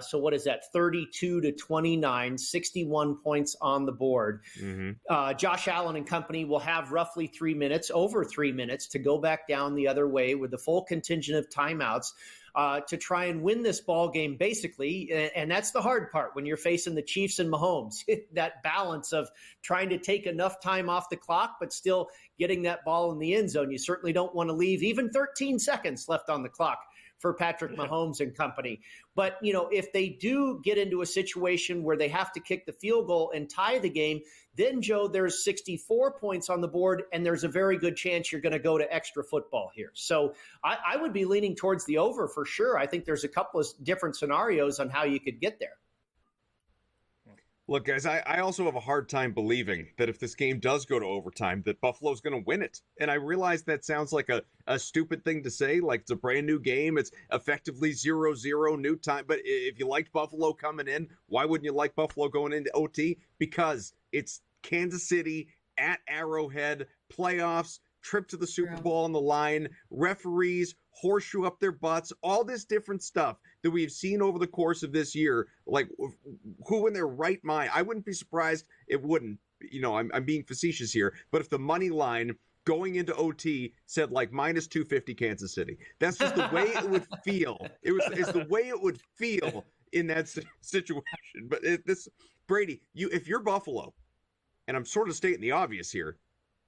So what is that? 32-29, 61 points on the board. Mm-hmm. Josh Allen and company will have roughly 3 minutes, over 3 minutes, to go back down the other way with the full contingent of timeouts. To try and win this ball game, basically. And that's the hard part when you're facing the Chiefs and Mahomes, that balance of trying to take enough time off the clock, but still getting that ball in the end zone. You certainly don't want to leave even 13 seconds left on the clock for Patrick Mahomes and company. But, if they do get into a situation where they have to kick the field goal and tie the game, then, Joe, there's 64 points on the board, and there's a very good chance you're going to go to extra football here. So I would be leaning towards the over for sure. I think there's a couple of different scenarios on how you could get there. Look, guys, I also have a hard time believing that if this game does go to overtime, that Buffalo's going to win it. And I realize that sounds like a stupid thing to say, like it's a brand new game. It's effectively 0-0 new time. But if you liked Buffalo coming in, why wouldn't you like Buffalo going into OT? Because it's Kansas City at Arrowhead, playoffs, trip to the Super Bowl on the line, referees, horseshoe up their butts, all this different stuff that we've seen over the course of this year. Like, who in their right mind? I wouldn't be surprised it wouldn't. I'm being facetious here, but if the money line going into OT said like -250 Kansas City, that's just the way it would feel. It's the way it would feel in that situation. But Brady, if you're Buffalo, and I'm sort of stating the obvious here,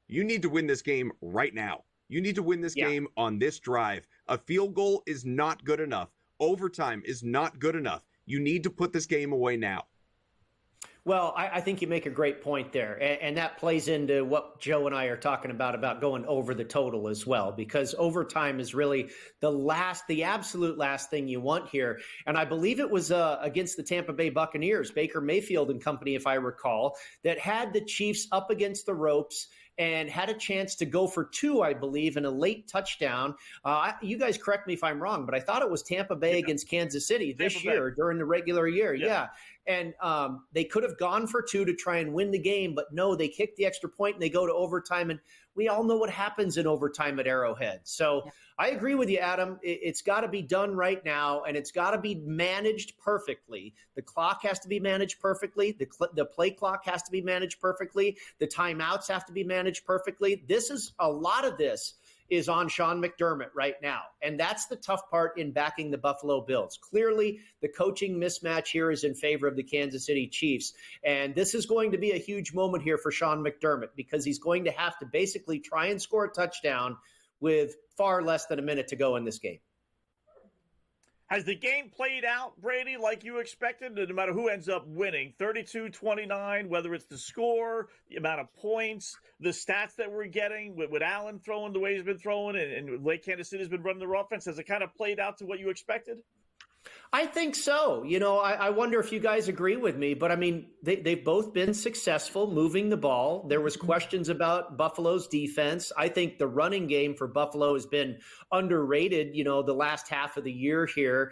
you need to win this game right now. You need to win this game on this drive. A field goal is not good enough. Overtime is not good enough. You need to put this game away now. Well, I think you make a great point there. And that plays into what Joe and I are talking about going over the total as well, because overtime is really the absolute last thing you want here. And I believe it was against the Tampa Bay Buccaneers, Baker Mayfield and company, if I recall, that had the Chiefs up against the ropes and had a chance to go for 2, I believe, in a late touchdown. You guys correct me if I'm wrong, but I thought it was Tampa Bay against Kansas City this year during the regular year. Yeah. And they could have gone for 2 to try and win the game, but no, they kick the extra point and they go to overtime. And we all know what happens in overtime at Arrowhead. So I agree with you, Adam. It's got to be done right now, and it's got to be managed perfectly. The clock has to be managed perfectly. The play clock has to be managed perfectly. The timeouts have to be managed perfectly. A lot of this is on Sean McDermott right now. And that's the tough part in backing the Buffalo Bills. Clearly, the coaching mismatch here is in favor of the Kansas City Chiefs. And this is going to be a huge moment here for Sean McDermott, because he's going to have to basically try and score a touchdown with far less than a minute to go in this game. Has the game played out, Brady, like you expected, no matter who ends up winning? 32-29, whether it's the score, the amount of points, the stats that we're getting, with Allen throwing the way he's been throwing, and Lake Kansas City's been running their offense, has it kind of played out to what you expected? I think so. I wonder if you guys agree with me, but I mean, they've both been successful moving the ball. There was questions about Buffalo's defense. I think the running game for Buffalo has been underrated, the last half of the year here.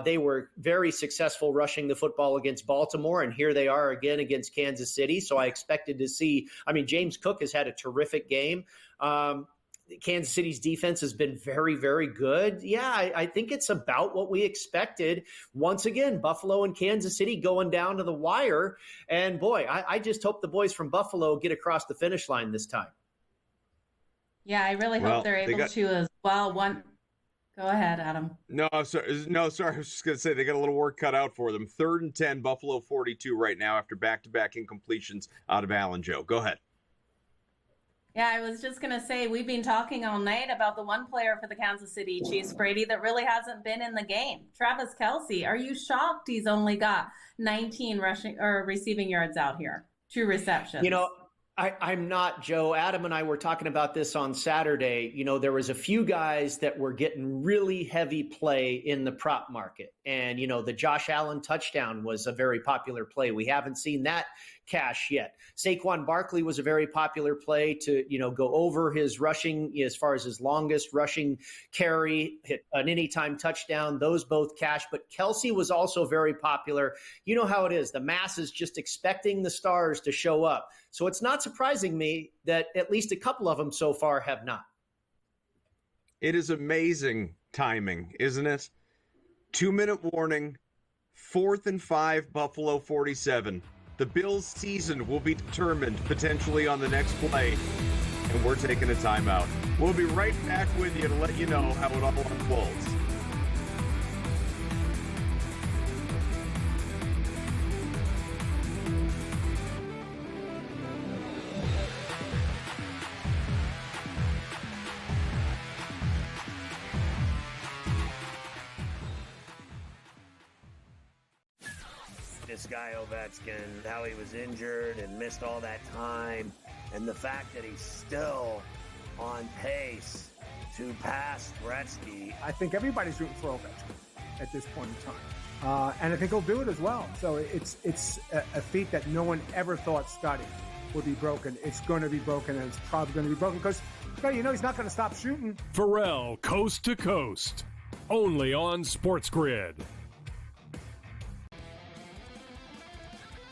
They were very successful rushing the football against Baltimore, and here they are again against Kansas City. So I expected to see, James Cook has had a terrific game. Kansas City's defense has been very, very good. Yeah, I think it's about what we expected. Once again, Buffalo and Kansas City going down to the wire. And boy, I just hope the boys from Buffalo get across the finish line this time. Yeah, I really hope they're able to as well. Go ahead, Adam. No, sorry. I was just going to say they got a little work cut out for them. 3rd and 10, Buffalo 42 right now after back-to-back incompletions out of Allen. Joe, go ahead. Yeah, I was just going to say, we've been talking all night about the one player for the Kansas City Chiefs, Brady, that really hasn't been in the game. Travis Kelce. Are you shocked he's only got 19 rushing or receiving yards out here? 2 receptions. I'm not, Joe. Adam and I were talking about this on Saturday. There was a few guys that were getting really heavy play in the prop market. And, the Josh Allen touchdown was a very popular play. We haven't seen that cash yet. Saquon Barkley was a very popular play to, go over his rushing as far as his longest rushing carry, hit an anytime touchdown. Those both cash. But Kelce was also very popular. You know how it is. The mass is just expecting the stars to show up. So it's not surprising me that at least a couple of them so far have not. It is amazing timing, isn't it? 2-minute warning, 4th and 5, Buffalo 47. The Bills' season will be determined potentially on the next play, and we're taking a timeout. We'll be right back with you to let you know how it all unfolds. This guy Ovechkin, how he was injured and missed all that time, and the fact that he's still on pace to pass Gretzky. I think everybody's rooting for Ovechkin at this point in time. And I think he'll do it as well. So it's a feat that no one ever thought Scotty would be broken. It's going to be broken, and it's probably going to be broken because, he's not going to stop shooting. Pharrell, coast to coast, only on SportsGrid.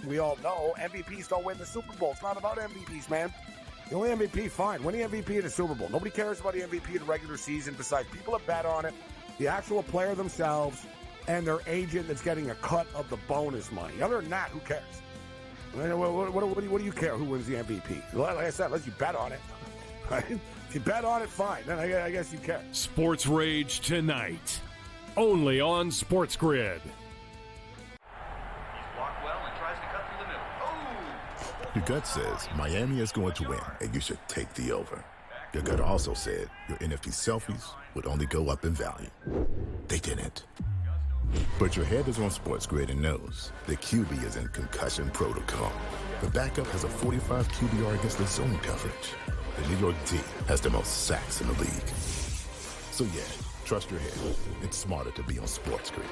We all know MVPs don't win the Super Bowl. It's not about MVPs, man. The only MVP, fine. Win the MVP in the Super Bowl. Nobody cares about the MVP in the regular season besides people that bet on it, the actual player themselves, and their agent that's getting a cut of the bonus money. Other than that, who cares? What do you care who wins the MVP? Like I said, unless you bet on it. Right? If you bet on it, fine. Then I guess you care. Sports Rage tonight, only on SportsGrid. Your gut says Miami is going to win, and you should take the over. Your gut also said your NFT selfies would only go up in value. They didn't. But your head is on SportsGrid and knows the QB is in concussion protocol. The backup has a 45 QBR against the zone coverage. The New York D has the most sacks in the league. So yeah, trust your head. It's smarter to be on SportsGrid.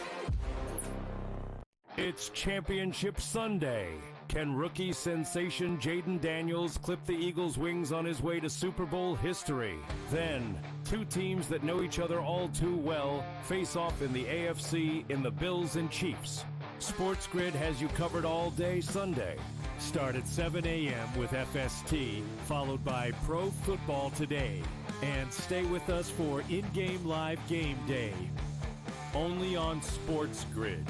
It's Championship Sunday. Can rookie sensation Jaden Daniels clip the Eagles' wings on his way to Super Bowl history? Then, two teams that know each other all too well face off in the AFC in the Bills and Chiefs. SportsGrid has you covered all day Sunday. Start at 7 a.m. with FST, followed by Pro Football Today. And stay with us for in-game live game day. Only on SportsGrid.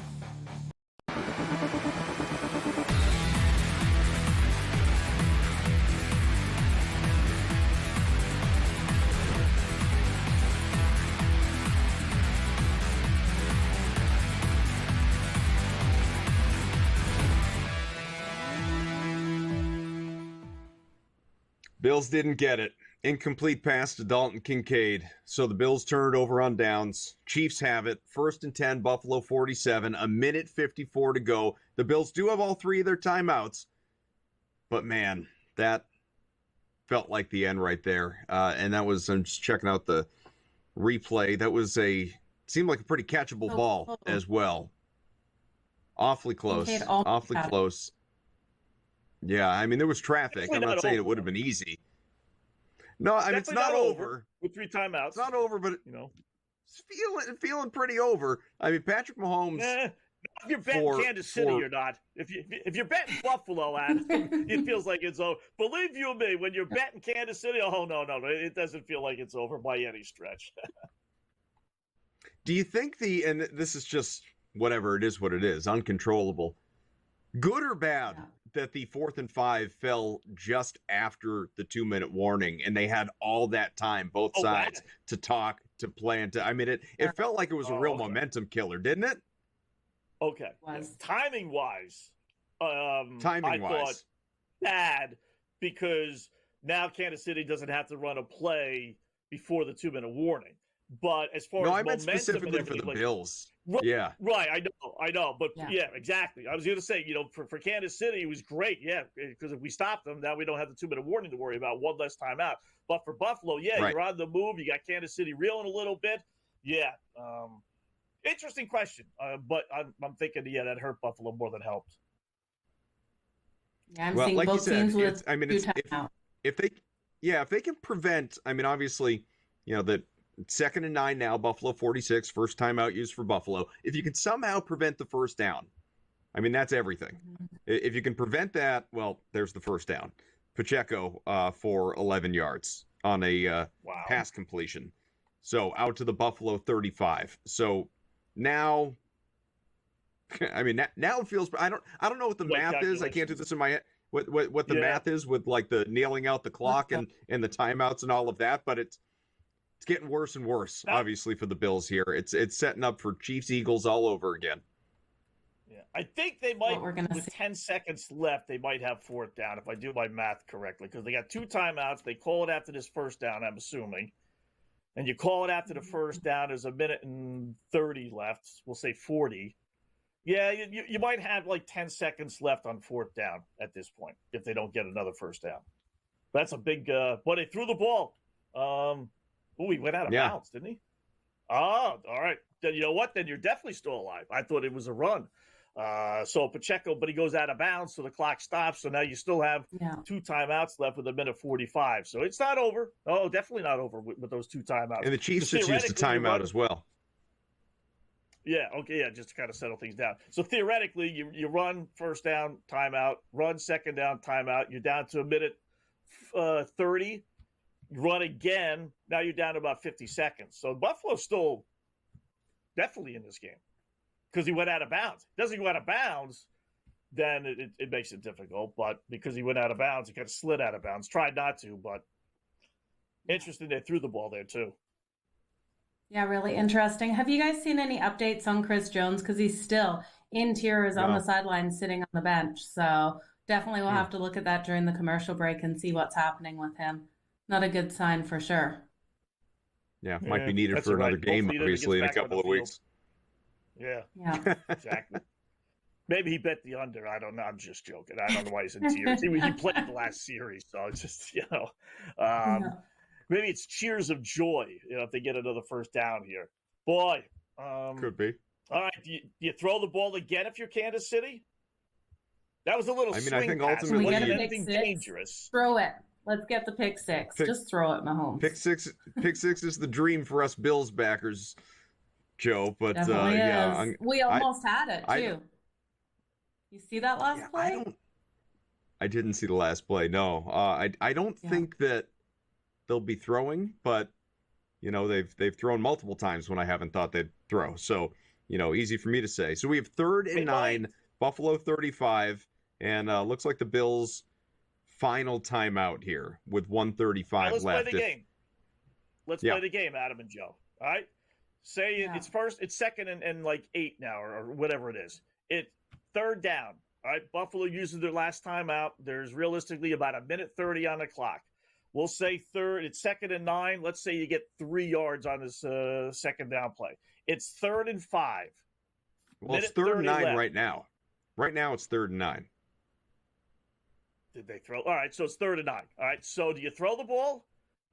Bills didn't get it. Incomplete pass to Dalton Kincaid. So the Bills turn it over on downs. Chiefs have it. 1st and 10, Buffalo 47. A minute 54 to go. The Bills do have all three of their timeouts. But man, that felt like the end right there. And that was, I'm just checking out the replay. That was seemed like a pretty catchable ball as well. Awfully close. Awfully close. Yeah, I mean, there was traffic. I'm not saying it would have been easy. No, I mean, it's not over. With 3 timeouts. It's not over, but, it's feeling pretty over. I mean, Patrick Mahomes. If you're betting Kansas City or not. If you're betting Buffalo, Adam, it feels like it's over. Believe you me, when you're betting Kansas City, no, it doesn't feel like it's over by any stretch. Do you think and this is just whatever it is, what it is, uncontrollable, good or bad that the 4th and 5 fell just after the 2-minute warning and they had all that time, both sides, to talk, to plan, I mean, it felt like it was a real momentum killer, didn't it? Okay. Timing-wise, I thought bad because now Kansas City doesn't have to run a play before the 2-minute warning. But as far as I meant specifically for the Bills. Yeah. Right, I know. But yeah, exactly. I was going to say, for Kansas City, it was great. Yeah, because if we stop them, now we don't have the 2-minute warning to worry about, one less timeout. But for Buffalo, you're on the move. You got Kansas City reeling a little bit. Yeah. Interesting question. But I'm thinking, that hurt Buffalo more than helped. Yeah, I'm seeing like both teams with if they can prevent, I mean, obviously, the 2nd and 9 now, Buffalo 46, first timeout used for Buffalo. If you can somehow prevent the first down, I mean, that's everything. If you can prevent that, well, there's the first down. Pacheco for 11 yards on a pass completion. So out to the Buffalo 35. So now, I mean, now it feels, I don't know what the math is. I can't do this in my head. What the math is with like the nailing out the clock and the timeouts and all of that, but it's getting worse and worse, obviously, for the Bills here. It's setting up for Chiefs-Eagles all over again. Yeah, I think they might, with 10 seconds left, they might have 4th down, if I do my math correctly, because they got 2 timeouts. They call it after this first down, I'm assuming. And you call it after the first down, there's a minute and 30 left. We'll say 40. Yeah, you might have like 10 seconds left on 4th down at this point, if they don't get another first down. That's a big, but they threw the ball. He went out of bounds, didn't he? Oh, all right. Then you know what? Then you're definitely still alive. I thought it was a run. So Pacheco, but he goes out of bounds, so the clock stops. So now you still have 2 timeouts left with a minute 45. So it's not over. Oh, definitely not over with those 2 timeouts. And the Chiefs just used a timeout as well. Yeah, okay, yeah, just to kind of settle things down. So theoretically, you run first down, timeout, run second down, timeout. You're down to a minute 30. You run again. Now you're down to about 50 seconds. So Buffalo's still definitely in this game because he went out of bounds. Doesn't he go out of bounds, then it makes it difficult. But because he went out of bounds, he kind of slid out of bounds. Tried not to, but interesting they threw the ball there too. Yeah, really interesting. Have you guys seen any updates on Chris Jones? Because he's still in tears on the sideline sitting on the bench. So definitely we'll have to look at that during the commercial break and see what's happening with him. Not a good sign for sure. Yeah, might be needed for another game, obviously, in a couple of weeks. Yeah, exactly. Maybe he bet the under. I don't know. I'm just joking. I don't know why he's in tears. He played the last series, so it's just, maybe it's cheers of joy, if they get another first down here. Boy. Could be. All right. Do you throw the ball again if you're Kansas City? That was a little swing I think pass. ultimately Anything dangerous. Throw it. Let's get the pick six. Just throw it, Mahomes. Pick six is the dream for us Bills backers, Joe. But we almost had it too. You see that last play? I didn't see the last play. No, I don't think that they'll be throwing, but they've thrown multiple times when I haven't thought they'd throw. So easy for me to say. So we have 3rd and 9, Buffalo 35, and looks like the Bills' final timeout here with 1:35 let's left. Play the game. Let's play the game, Adam and Joe. All right. Say it's second and like 8 now or whatever it is. It's 3rd down. All right. Buffalo uses their last timeout. There's realistically about a minute 30 on the clock. We'll say it's 2nd and 9. Let's say you get 3 yards on this second down play. It's 3rd and 5. Well, it's 3rd and 9 left. Right now. Right now it's 3rd and 9. Did they throw? All right, so it's 3rd and 9. All right, so do you throw the ball,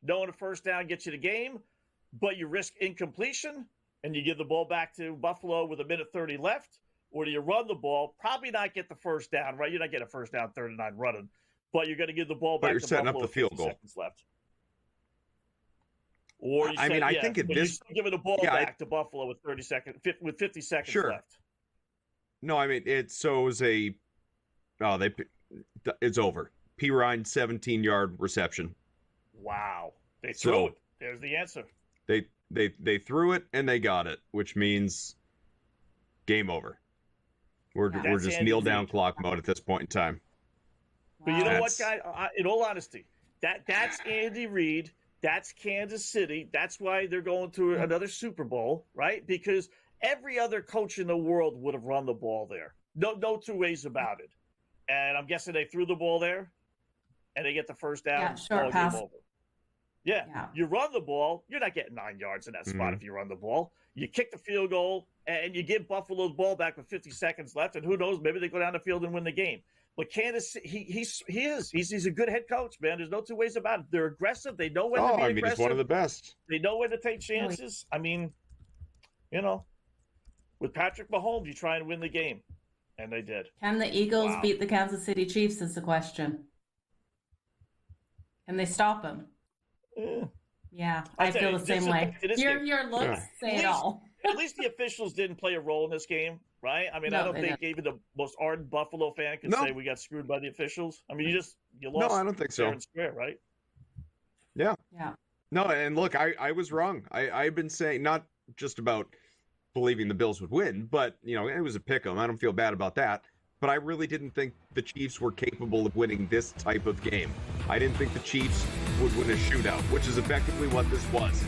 knowing a first down gets you the game, but you risk incompletion and you give the ball back to Buffalo with a minute 30 left? Or do you run the ball, probably not get the first down, right? You're not getting a first down 3rd and 9 running, but you're going to give the ball back to Buffalo. But you're setting up the field goal. Seconds left. Or you I think at this, you're giving the ball back to Buffalo with 50 seconds left. No, it's over. P. Ryan 17-yard reception. Wow. They threw it. There's the answer. They threw it and they got it, which means game over. We're just kneel down clock mode at this point in time. But you know what, guys? In all honesty, that's Andy Reid. That's Kansas City. That's why they're going to another Super Bowl, right? Because every other coach in the world would have run the ball there. No 2 ways about it. And I'm guessing they threw the ball there, and they get the first down. Yeah, short pass. Game over. Yeah, you run the ball. You're not getting 9 yards in that spot if you run the ball. You kick the field goal, and you give Buffalo the ball back with 50 seconds left, and who knows, maybe they go down the field and win the game. But Kansas, he's a good head coach, man. There's no 2 ways about it. They're aggressive. They know when to be aggressive. He's one of the best. They know when to take chances. With Patrick Mahomes, you try and win the game. And they did. Can the Eagles beat the Kansas City Chiefs is the question. Can they stop them? Yeah, I feel the same way. Your looks say it all. At least the officials didn't play a role in this game, right? I don't think even the most ardent Buffalo fan could say we got screwed by the officials. You lost. No, I don't think so. Fair and square, right? Yeah. Yeah. No, and look, I was wrong. I've been saying not just about believing the Bills would win, but it was a pick 'em. I don't feel bad about that. But I really didn't think the Chiefs were capable of winning this type of game. I didn't think the Chiefs would win a shootout, which is effectively what this was.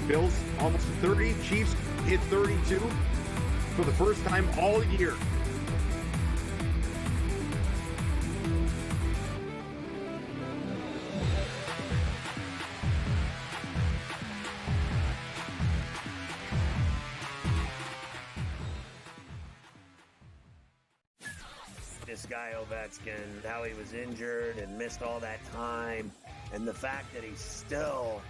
Bills almost 30, Chiefs hit 32 for the first time all year. This guy Ovechkin, how he was injured and missed all that time, and the fact that he's still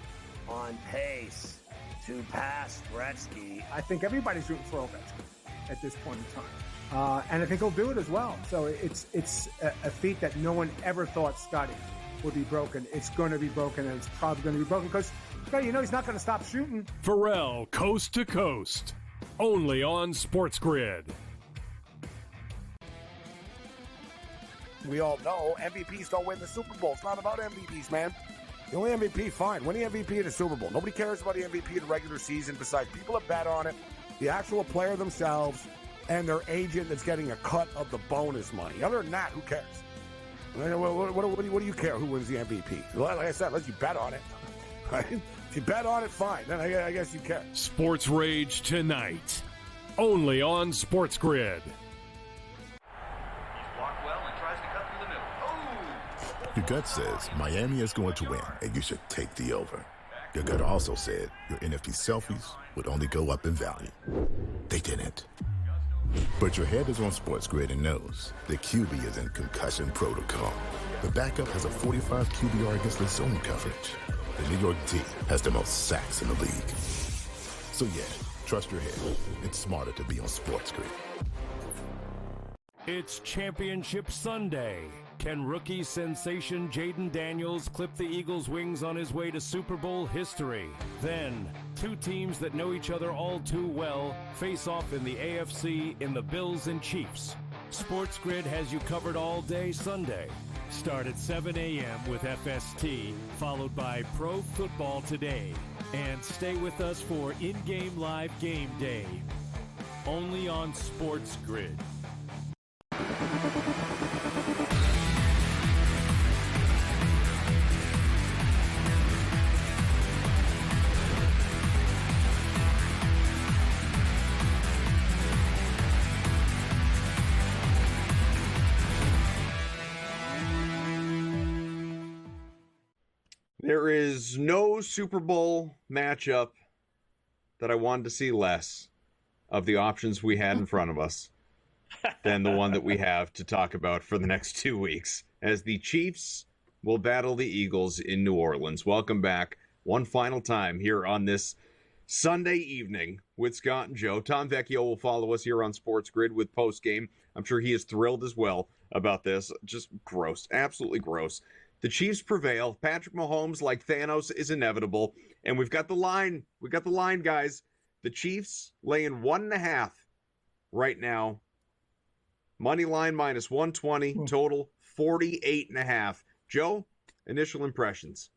on pace to pass Gretzky. I think everybody's rooting for Ovechkin at this point in time. And I think he'll do it as well. So it's a feat that no one ever thought Scotty would be broken. It's going to be broken, and it's probably going to be broken because, he's not going to stop shooting. Pharrell, Coast to Coast, only on SportsGrid. We all know MVPs don't win the Super Bowl. It's not about MVPs, man. The only MVP, fine. Win the MVP in the Super Bowl. Nobody cares about the MVP in the regular season besides people that bet on it, the actual player themselves, and their agent that's getting a cut of the bonus money. Other than that, who cares? What do you care who wins the MVP? Like I said, unless you bet on it. Right? If you bet on it, fine. Then I guess you care. Sports Rage tonight, only on SportsGrid. Your gut says Miami is going to win, and you should take the over. Your gut also said your NFT selfies would only go up in value. They didn't. But your head is on SportsGrid and knows the QB is in concussion protocol. The backup has a 45 QBR against the zone coverage. The New York D has the most sacks in the league. So yeah, trust your head. It's smarter to be on SportsGrid. It's Championship Sunday. Can rookie sensation Jaden Daniels clip the Eagles' wings on his way to Super Bowl history? Then, two teams that know each other all too well face off in the AFC in the Bills and Chiefs. SportsGrid has you covered all day Sunday. Start at 7 a.m. with FST, followed by Pro Football Today. And stay with us for in-game live game day. Only on SportsGrid. There is no Super Bowl matchup that I wanted to see less of the options we had in front of us than the one that we have to talk about for the next 2 weeks, as the Chiefs will battle the Eagles in New Orleans. Welcome back one final time here on this Sunday evening with Scott and Joe. Tom Vecchio will follow us here on SportsGrid with postgame. I'm sure he is thrilled as well about this. Just gross, absolutely gross. The Chiefs prevail. Patrick Mahomes, like Thanos, is inevitable. And we've got the line. We got the line, guys. The Chiefs laying 1.5 right now. Money line minus 120. Total 48.5. Joe, initial impressions.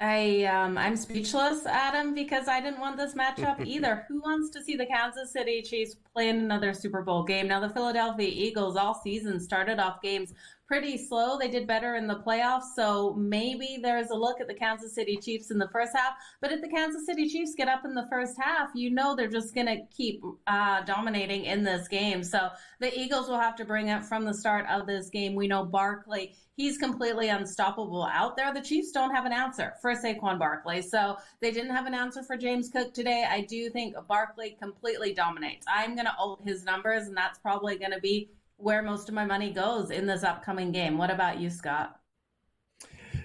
I'm speechless, Adam, because I didn't want this matchup either. Who wants to see the Kansas City Chiefs play in another Super Bowl game? Now, the Philadelphia Eagles all season started off games pretty slow. They did better in the playoffs, so maybe there's a look at the Kansas City Chiefs in the first half. But if the Kansas City Chiefs get up in the first half, they're just going to keep dominating in this game. So the Eagles will have to bring it from the start of this game. We know Barkley, he's completely unstoppable out there. The Chiefs don't have an answer for Saquon Barkley. So they didn't have an answer for James Cook today. I do think Barkley completely dominates. I'm going to alt his numbers, and that's probably going to be where most of my money goes in this upcoming game. What about you, Scott?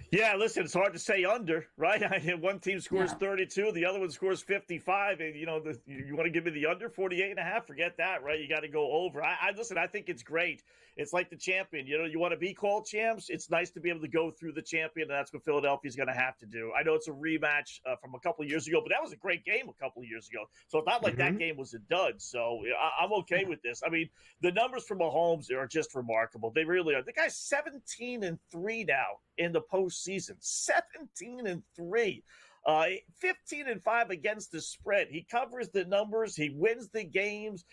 Yeah, listen, it's hard to say under, right? One team scores 32, the other one scores 55, and you want to give me the under 48.5? Forget that, right? You got to go over. Listen, I think it's great. It's like the champion. You want to be called champs. It's nice to be able to go through the champion, and that's what Philadelphia's going to have to do. I know it's a rematch from a couple of years ago, but that was a great game a couple of years ago. So it's not like that game was a dud. So I'm okay with this. I mean, the numbers for Mahomes are just remarkable. They really are. The guy's 17-3 now in the postseason. 17-3. 15-5 against the spread. He covers the numbers. He wins the games.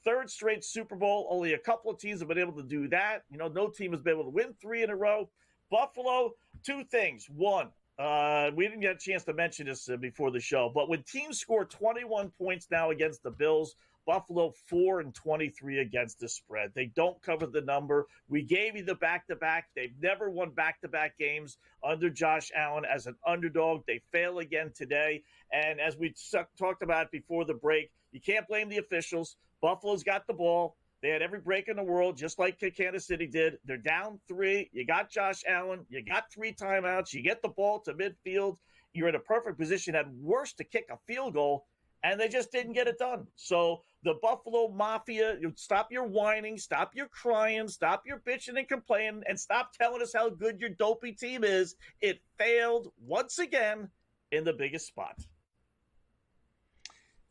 Third straight Super Bowl. Only a couple of teams have been able to do that. No team has been able to win 3 in a row. Buffalo, 2 things. One, we didn't get a chance to mention this before the show, but when teams score 21 points now against the Bills, Buffalo 4-23 against the spread. They don't cover the number. We gave you the back-to-back. They've never won back-to-back games under Josh Allen as an underdog. They fail again today. And as we talked about before the break, you can't blame the officials. Buffalo's got the ball. They had every break in the world, just like Kansas City did. They're down 3. You got Josh Allen. You got 3 timeouts. You get the ball to midfield. you're in a perfect position at worst to kick a field goal, and they just didn't get it done. So the Buffalo Mafia, stop your whining, stop your crying, stop your bitching and complaining, and stop telling us how good your dopey team is. It failed once again in the biggest spot.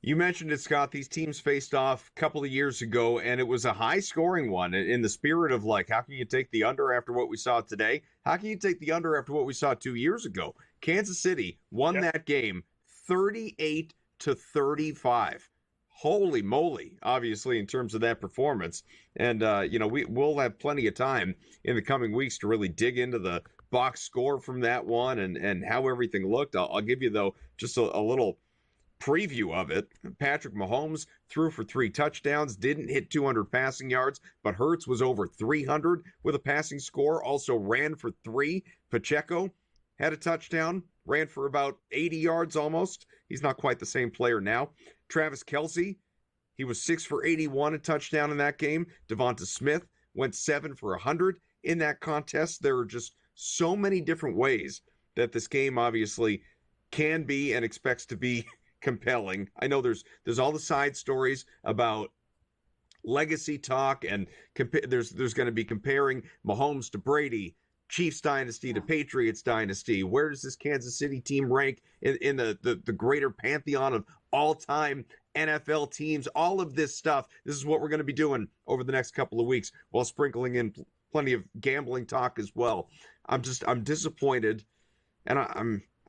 You mentioned it, Scott. These teams faced off a couple of years ago, and it was a high-scoring one in the spirit of, like, how can you take the under after what we saw today? How can you take the under after what we saw 2 years ago? Kansas City won that game 38-35. Holy moly, obviously, in terms of that performance. And, we'll have plenty of time in the coming weeks to really dig into the box score from that one and how everything looked. I'll give you, though, just a little preview of it. Patrick Mahomes threw for 3 touchdowns, didn't hit 200 passing yards, but Hurts was over 300 with a passing score, also ran for 3. Pacheco had a touchdown, ran for about 80 yards almost. He's not quite the same player now. Travis Kelce, he was 6 for 81, a touchdown in that game. Devonta Smith went 7 for 100 in that contest. There are just so many different ways that this game obviously can be and expects to be compelling. I know there's all the side stories about legacy talk, and there's going to be comparing Mahomes to Brady, Chiefs dynasty to Patriots dynasty. Where does this Kansas City team rank in the greater pantheon of all-time NFL teams? All of this stuff, this is what we're going to be doing over the next couple of weeks, while sprinkling in plenty of gambling talk as well. I'm disappointed, and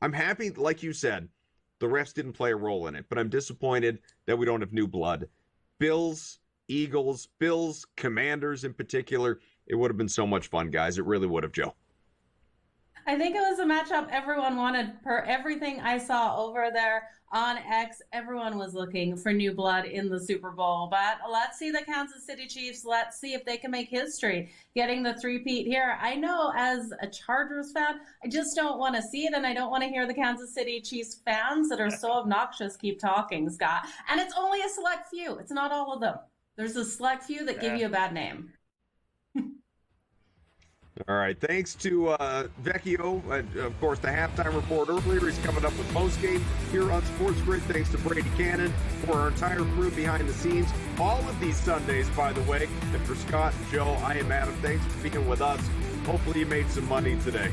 I'm happy, like you said, the refs didn't play a role in it, but I'm disappointed that we don't have new blood. Bills, Eagles, Commanders in particular. It would have been so much fun, guys. It really would have, Joe. I think it was a matchup everyone wanted. Per everything I saw over there on X, everyone was looking for new blood in the Super Bowl. But let's see the Kansas City Chiefs. Let's see if they can make history getting the three-peat here. I know as a Chargers fan, I just don't want to see it, and I don't want to hear the Kansas City Chiefs fans that are so obnoxious keep talking, Scott. And it's only a select few. It's not all of them. There's a select few that give you a bad name. All right. Thanks to Vecchio, of course, the halftime report earlier. He's coming up with postgame here on SportsGrid. Thanks to Brady Cannon for our entire crew behind the scenes. All of these Sundays, by the way. And for Scott and Joe, I am Adam. Thanks for being with us. Hopefully you made some money today.